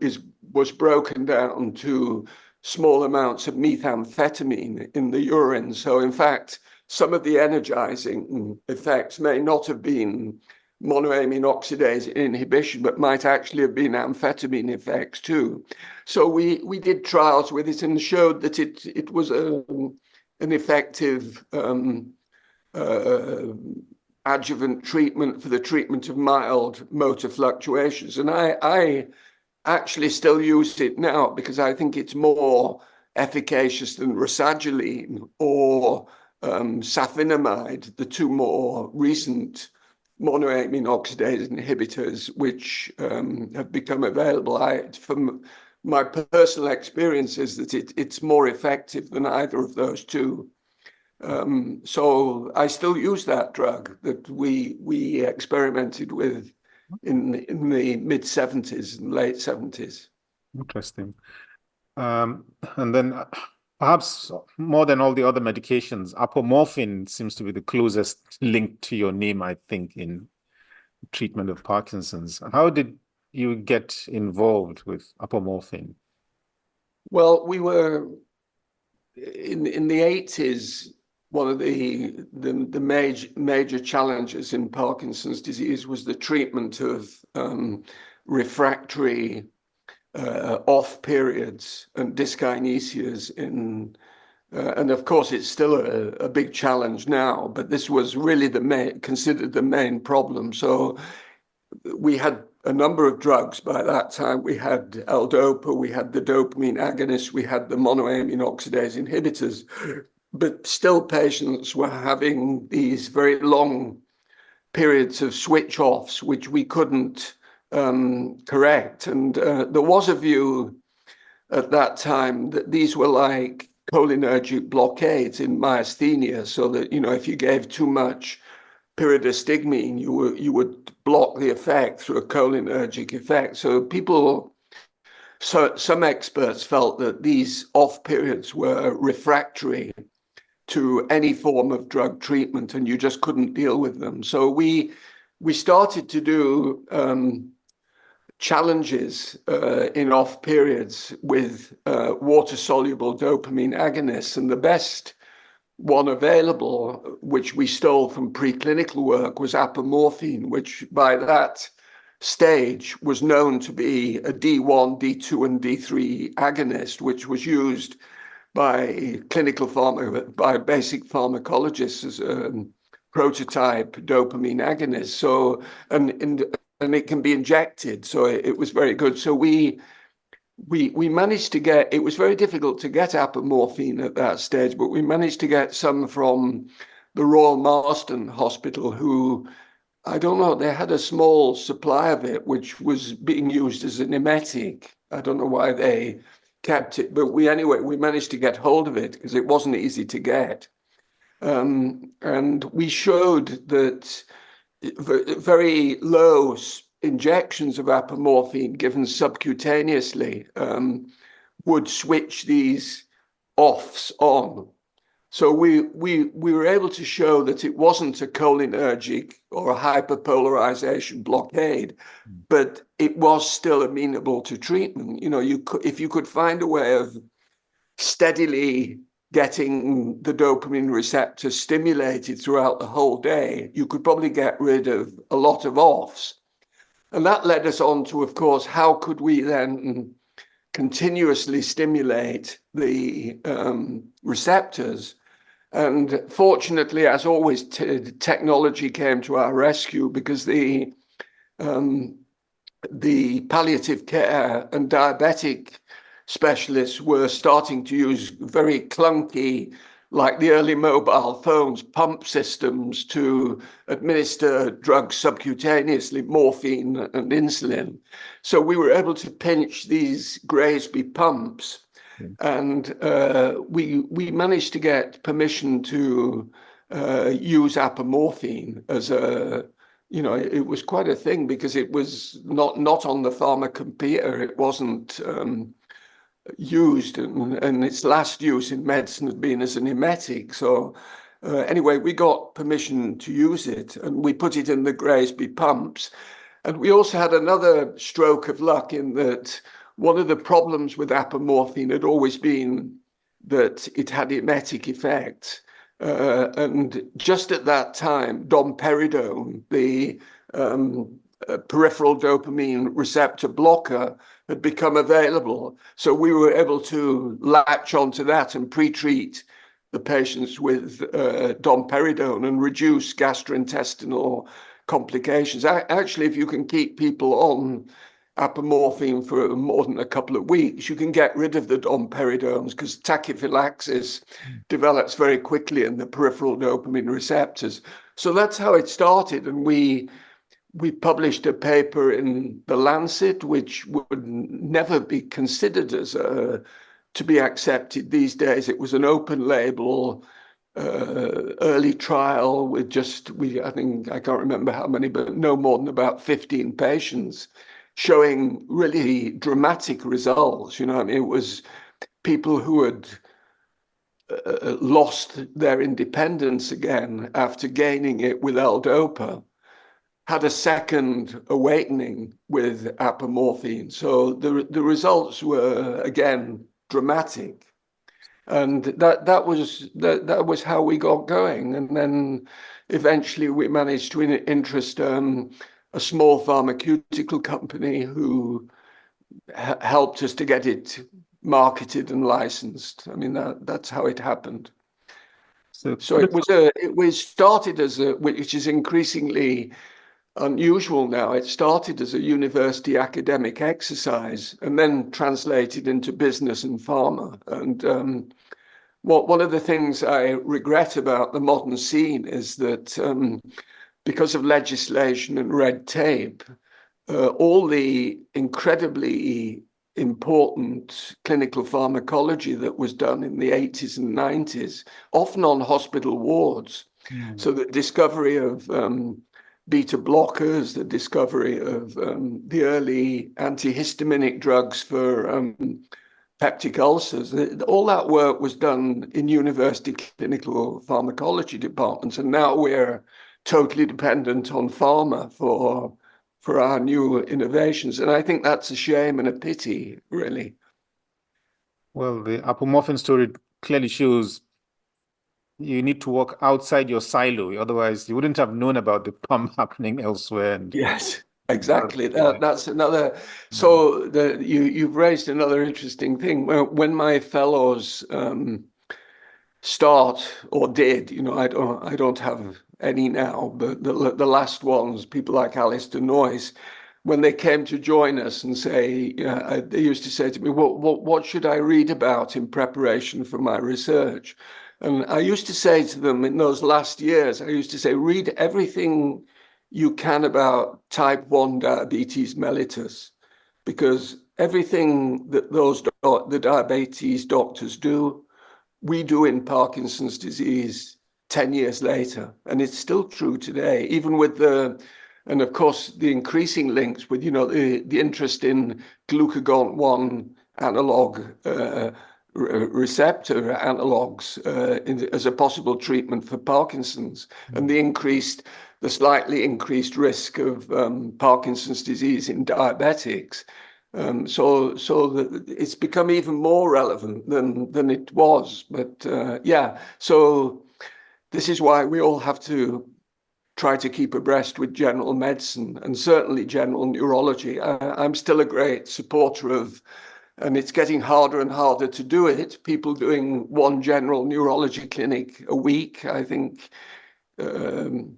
was broken down to small amounts of methamphetamine in the urine. So in fact, some of the energizing effects may not have been monoamine oxidase inhibition, but might actually have been amphetamine effects too. So we did trials with it and showed that it was an effective adjuvant treatment for the treatment of mild motor fluctuations. And I actually still use it now because I think it's more efficacious than rasagiline or safinamide, the two more recent monoamine oxidase inhibitors, which have become available. From my personal experience is that it's more effective than either of those two. So I still use that drug that we experimented with in the mid-70s and late 70s. Interesting. And then perhaps more than all the other medications, apomorphine seems to be the closest link to your name, I think, in treatment of Parkinson's. How did you get involved with apomorphine? Well, we were in the 80s. One of the major challenges in Parkinson's disease was the treatment of refractory off periods and dyskinesias and of course it's still a big challenge now, but this was really considered the main problem. So we had a number of drugs by that time. We had L-Dopa, we had the dopamine agonists, we had the monoamine oxidase inhibitors, but still patients were having these very long periods of switch offs, which we couldn't correct. And there was a view at that time that these were like cholinergic blockades in myasthenia, so that, you know, if you gave too much pyridostigmine, you would block the effect through a cholinergic effect. So some experts felt that these off periods were refractory to any form of drug treatment, and you just couldn't deal with them. So we started to do challenges in off periods with water-soluble dopamine agonists, and the best one available, which we stole from preclinical work, was apomorphine, which by that stage was known to be a D1, D2, and D3 agonist, which was used by by basic pharmacologists as a prototype dopamine agonist. So, and it can be injected, so it was very good. So we managed to get, it was very difficult to get apomorphine at that stage, but we managed to get some from the Royal Marsden Hospital, who, I don't know, they had a small supply of it, which was being used as an emetic. I don't know why they kept it, but we managed to get hold of it because it wasn't easy to get. And we showed that very low injections of apomorphine given subcutaneously would switch these offs on. So we were able to show that it wasn't a cholinergic or a hyperpolarization blockade, but it was still amenable to treatment. You know, if you could find a way of steadily getting the dopamine receptor stimulated throughout the whole day, you could probably get rid of a lot of offs. And that led us on to, of course, how could we then continuously stimulate the receptors? And fortunately, as always, technology came to our rescue, because the palliative care and diabetic specialists were starting to use very clunky, like the early mobile phones, pump systems to administer drugs subcutaneously, morphine and insulin. So we were able to pinch these Graysby pumps, and we managed to get permission to use apomorphine as a, you know, it was quite a thing because it was not on the pharmacopoeia. It wasn't used, and its last use in medicine had been as an emetic. So anyway, we got permission to use it, and we put it in the Graysby pumps. And we also had another stroke of luck in that one of the problems with apomorphine had always been that it had emetic effects. And just at that time, domperidone, the peripheral dopamine receptor blocker, had become available. So we were able to latch onto that and pre-treat the patients with domperidone and reduce gastrointestinal complications. Actually, if you can keep people on apomorphine for more than a couple of weeks, you can get rid of the domperidones, because tachyphylaxis develops very quickly in the peripheral dopamine receptors. So that's how it started. And we published a paper in The Lancet, which would never be considered as to be accepted these days. It was an open label early trial with I think, I can't remember how many, but no more than about 15 patients, showing really dramatic results. I mean, it was people who had lost their independence again after gaining it with L-DOPA, had a second awakening with apomorphine. So the results were, again, dramatic. And that was how we got going. And then eventually we managed to interest a small pharmaceutical company who helped us to get it marketed and licensed. I mean, that's how it happened. So it was started as which is increasingly unusual now. It started as a university academic exercise and then translated into business and pharma. And one of the things I regret about the modern scene is that because of legislation and red tape, all the incredibly important clinical pharmacology that was done in the 80s and 90s, often on hospital wards. So the discovery of beta blockers, the discovery of the early antihistaminic drugs for peptic ulcers, all that work was done in university clinical pharmacology departments. And now we're totally dependent on pharma for our new innovations. And I think that's a shame and a pity, really. Well, the apomorphine story clearly shows you need to walk outside your silo. Otherwise, you wouldn't have known about the pump happening elsewhere. Yes, exactly. That's another. So you've raised another interesting thing. When my fellows start or did, I don't have any now, but the last ones, people like Alistair Noyce, when they came to join us and say, they used to say to me, what should I read about in preparation for my research? And I used to say to them in those last years, I used to say, read everything you can about type 1 diabetes mellitus, because everything that the diabetes doctors do, we do in Parkinson's disease 10 years later. And it's still true today, even with and of course, the increasing links with, the interest in glucagon-1 analog receptor analogs as a possible treatment for Parkinson's, and the slightly increased risk of Parkinson's disease in diabetics. So it's become even more relevant than it was. But yeah, so this is why we all have to try to keep abreast with general medicine and certainly general neurology. I'm still a great supporter of, and it's getting harder and harder to do it, people doing one general neurology clinic a week, I think, and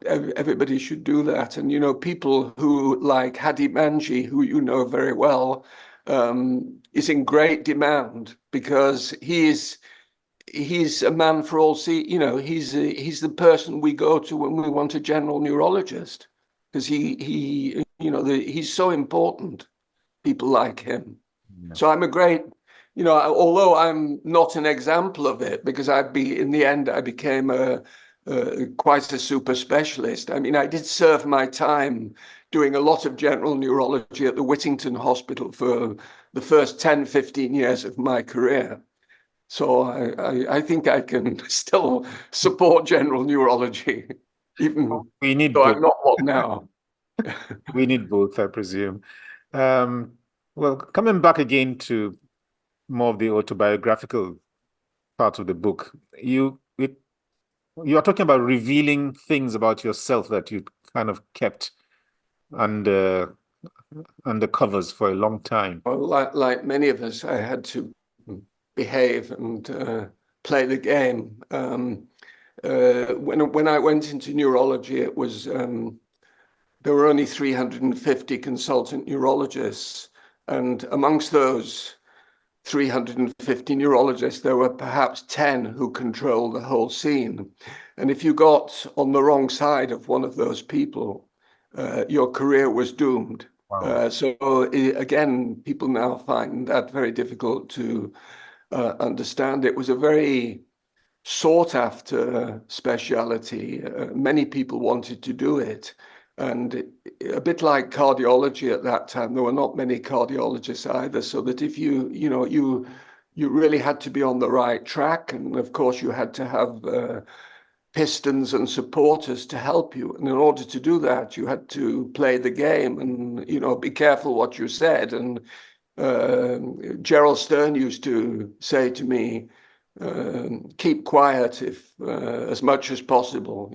everybody should do that. And, people who like Hadi Manji, who you know very well, is in great demand because he's a man for all he's the person we go to when we want a general neurologist, because he's so important. People like him. Yeah. So I'm a great, although I'm not an example of it, because in the end, I became quite a super specialist. I mean, I did serve my time doing a lot of general neurology at the Whittington Hospital for the first 10, 15 years of my career. So I think I can still support general neurology, even though I'm not one now. We need both, I presume. Well, coming back again to more of the autobiographical part of the book, you are talking about revealing things about yourself that you kind of kept under covers for a long time. Well, like many of us, I had to behave and play the game. When I went into neurology, it was there were only 350 consultant neurologists, and amongst those 350 neurologists, there were perhaps 10 who controlled the whole scene. And if you got on the wrong side of one of those people, your career was doomed. Wow. So again, people now find that very difficult to understand. It was a very sought after speciality. Many people wanted to do it. And a bit like cardiology at that time, there were not many cardiologists either. So that if you really had to be on the right track. And of course, you had to have pistons and supporters to help you. And in order to do that, you had to play the game and, be careful what you said. And Gerald Stern used to say to me, keep quiet as much as possible,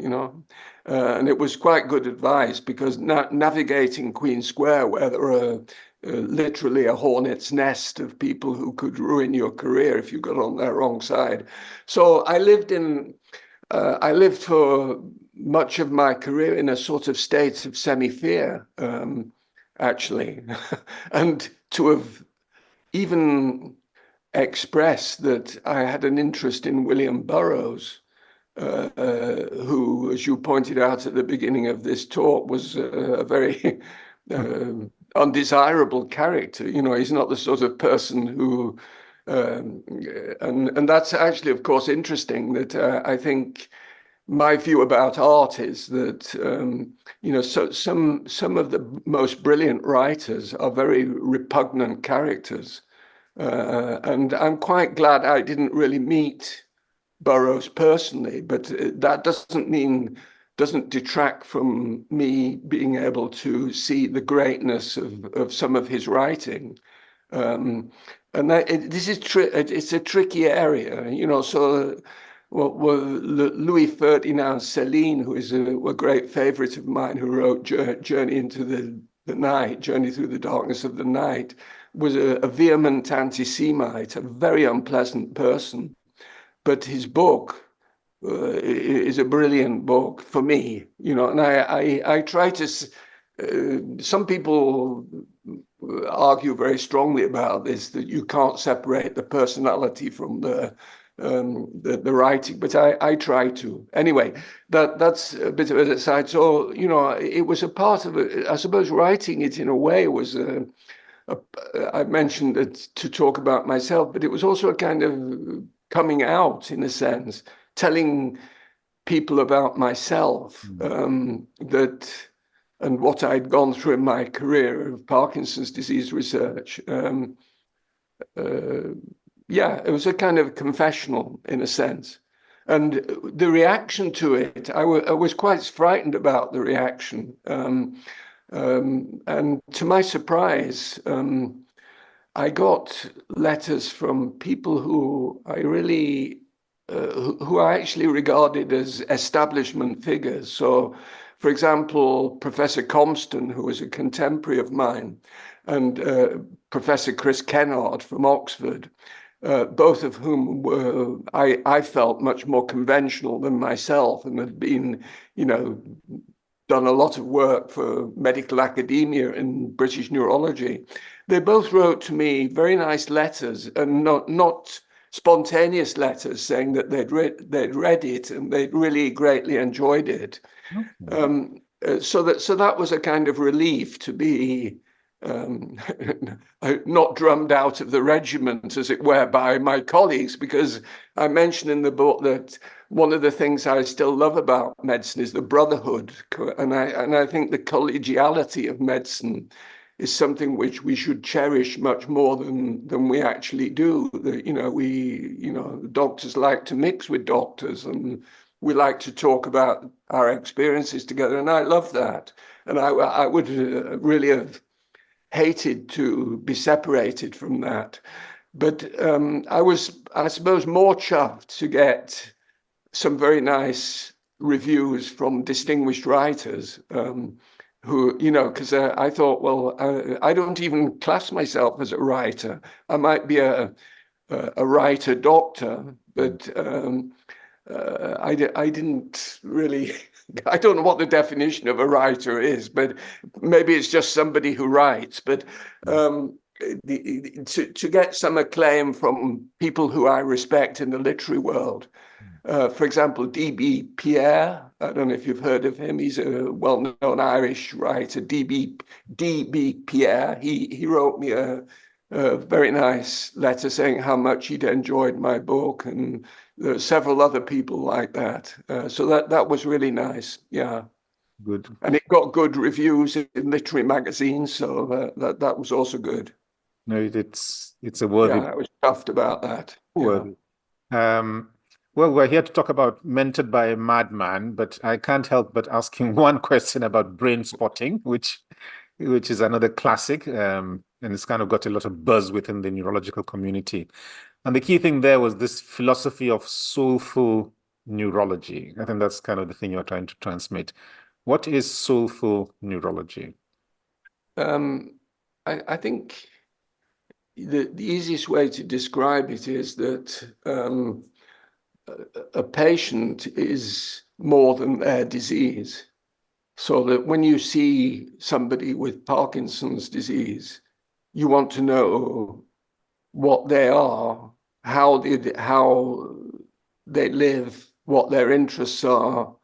and it was quite good advice, because navigating Queen Square, where there are literally a hornet's nest of people who could ruin your career if you got on their wrong side. So I lived for much of my career in a sort of state of semi-fear, actually, and to have even express that I had an interest in William Burroughs, who, as you pointed out at the beginning of this talk, was a very undesirable character. He's not the sort of person who, and that's actually, of course, interesting, that I think my view about art is that, so some of the most brilliant writers are very repugnant characters. And I'm quite glad I didn't really meet Burroughs personally, but that doesn't detract from me being able to see the greatness of some of his writing. And it's a tricky area, so Louis Ferdinand Céline, who is a great favorite of mine, who wrote Journey into the Night, Journey Through the Darkness of the Night, was a vehement anti-Semite, a very unpleasant person. But his book is a brilliant book for me, and I try to, some people argue very strongly about this, that you can't separate the personality from the writing, but I try to. Anyway, that's a bit of an aside. So, it was a part of it. I suppose writing it in a way was I mentioned it to talk about myself, but it was also a kind of coming out, in a sense, telling people about myself, that and what I'd gone through in my career of Parkinson's disease research. It was a kind of confessional, in a sense. And the reaction to it, I was quite frightened about the reaction. And to my surprise, I got letters from people who I actually regarded as establishment figures. So, for example, Professor Comston, who was a contemporary of mine, and Professor Chris Kennard from Oxford, both of whom were, I felt, much more conventional than myself, and had been, done a lot of work for medical academia in British neurology. They both wrote to me very nice letters, and not spontaneous letters, saying that they'd read it and they'd really greatly enjoyed it. Okay. So that was a kind of relief to be not drummed out of the regiment, as it were, by my colleagues, because I mentioned in the book that one of the things I still love about medicine is the brotherhood, and I think the collegiality of medicine is something which we should cherish much more than we actually do. Doctors like to mix with doctors, and we like to talk about our experiences together, and I love that. And I would really have hated to be separated from that. But I was, I suppose, more chuffed to get some very nice reviews from distinguished writers who, because I thought, well, I don't even class myself as a writer. I might be a writer doctor, but I didn't really, I don't know what the definition of a writer is, but maybe it's just somebody who writes. But to get some acclaim from people who I respect in the literary world, for example, D.B. Pierre, I don't know if you've heard of him. He's a well-known Irish writer, D.B. Pierre. He wrote me a a very nice letter saying how much he'd enjoyed my book, and there are several other people like that. So that was really nice. Yeah. Good. And it got good reviews in literary magazines, so that was also good. No, it's a worthy. Yeah, I was chuffed about that. Yeah. Worthy. Um, well, we're here to talk about Mentored by a Madman, but I can't help but asking one question about Brainspotting, which is another classic, and it's kind of got a lot of buzz within the neurological community. And the key thing there was this philosophy of soulful neurology. I think that's kind of the thing you're trying to transmit. What is soulful neurology? I think the easiest way to describe it is that a patient is more than their disease. So that when you see somebody with Parkinson's disease, you want to know what they are, how they live, what their interests are.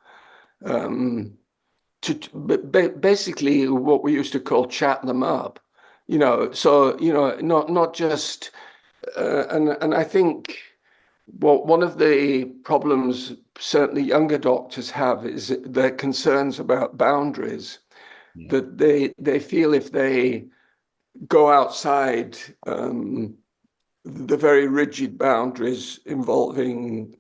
Basically what we used to call chat them up, so not just and I think one of the problems certainly younger doctors have is their concerns about boundaries. Yeah. That they feel if they go outside the very rigid boundaries involving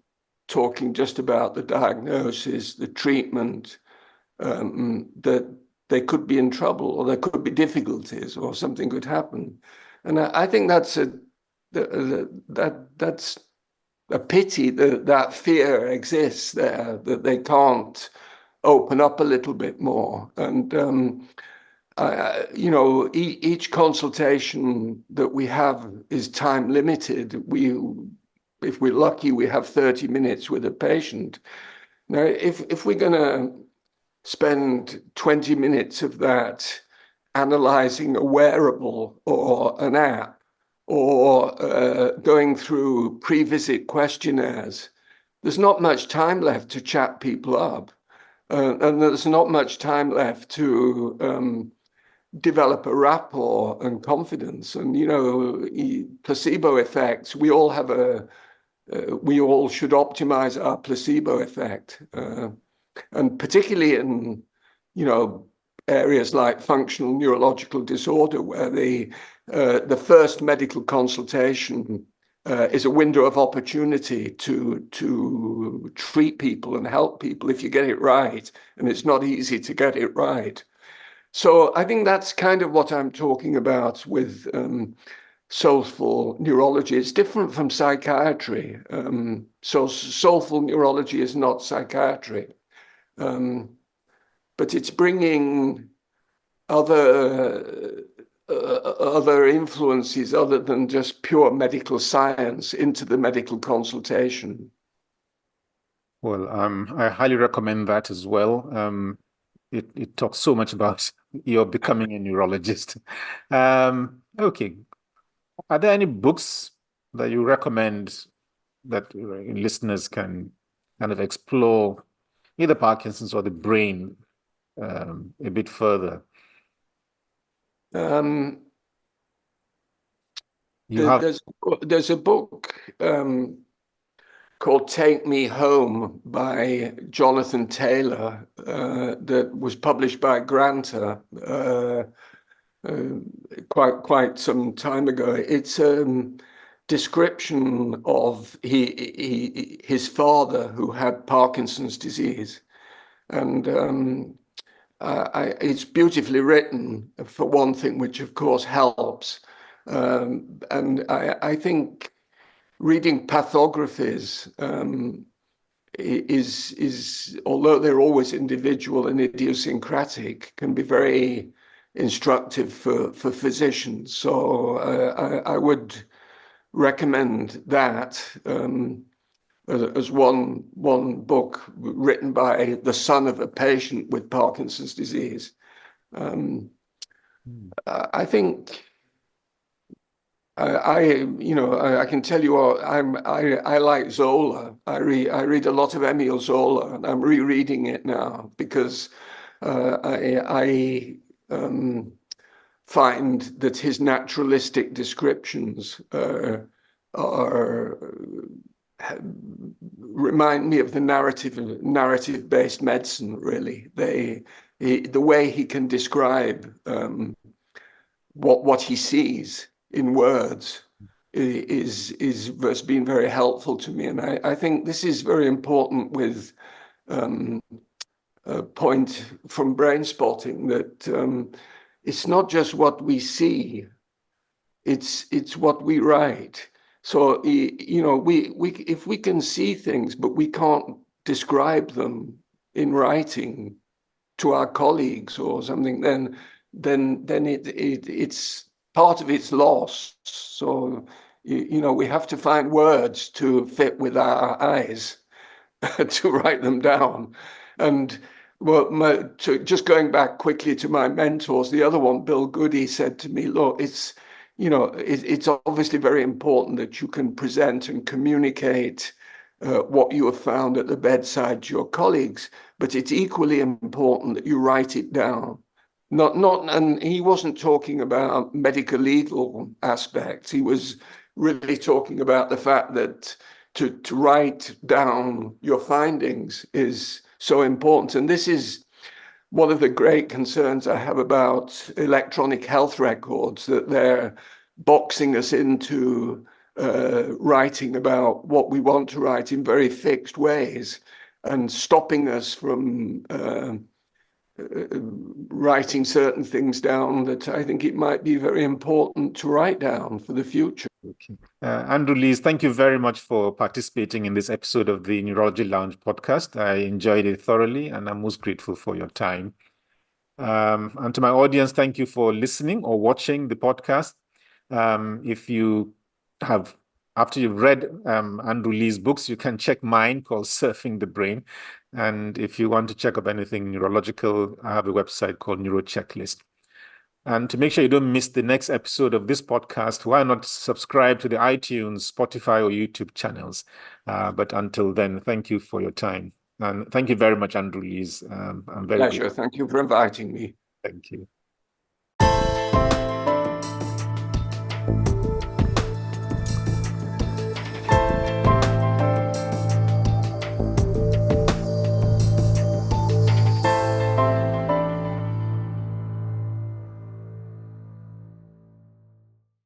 talking just about the diagnosis, the treatment, that they could be in trouble, or there could be difficulties, or something could happen. And I think that's that's a pity that fear exists there, that they can't open up a little bit more. And each consultation that we have is time limited. If we're lucky, we have 30 minutes with a patient. Now, if we're going to spend 20 minutes of that analyzing a wearable or an app, or going through pre-visit questionnaires, there's not much time left to chat people up. And there's not much time left to develop a rapport and confidence. And, placebo effects, we all should optimize our placebo effect. And particularly in, areas like functional neurological disorder, where the first medical consultation is a window of opportunity to treat people and help people if you get it right. And it's not easy to get it right. So I think that's kind of what I'm talking about with soulful neurology. It's different from psychiatry. So soulful neurology is not psychiatry. But it's bringing other influences other than just pure medical science into the medical consultation. Well, I highly recommend that as well. It talks so much about your becoming a neurologist. Okay. Are there any books that you recommend that listeners can kind of explore either Parkinson's or the brain a bit further? There's a book called Take Me Home by Jonathan Taylor that was published by Granta quite some time ago. It's a description of his father who had Parkinson's disease, and it's beautifully written, for one thing, which of course helps. And I think reading pathographies is, although they're always individual and idiosyncratic, can be very instructive for physicians. So I would recommend that as one book written by the son of a patient with Parkinson's disease. I think I can tell you I like Zola. I read a lot of Emile Zola, and I'm rereading it now because I find that his naturalistic descriptions remind me of the narrative-based medicine, really. The way he can describe what he sees in words has been very helpful to me. And I think this is very important with a point from Brainspotting, that it's not just what we see, it's what we write. So, you know, if we can see things, but we can't describe them in writing to our colleagues or something, then it's part of it's lost. So, you know, we have to find words to fit with our eyes to write them down. And well, just going back quickly to my mentors, the other one, Bill Goody, said to me, look, it's obviously very important that you can present and communicate what you have found at the bedside to your colleagues, but it's equally important that you write it down. And he wasn't talking about medical legal aspects. He was really talking about the fact that to write down your findings is so important. And this is one of the great concerns I have about electronic health records, that they're boxing us into writing about what we want to write in very fixed ways and stopping us from writing certain things down that I think it might be very important to write down for the future. Okay. Andrew Lees, thank you very much for participating in this episode of the Neurology Lounge podcast. I enjoyed it thoroughly, and I'm most grateful for your time. And to my audience, thank you for listening or watching the podcast. If you have, after you've read Andrew Lee's books, you can check mine called Surfing the Brain. And if you want to check up anything neurological, I have a website called Neuro Checklist. And to make sure you don't miss the next episode of this podcast, why not subscribe to the iTunes, Spotify, or YouTube channels? But until then, thank you for your time. And thank you very much, Andrew Lees. I'm very Pleasure. Thank you for inviting me. Thank you.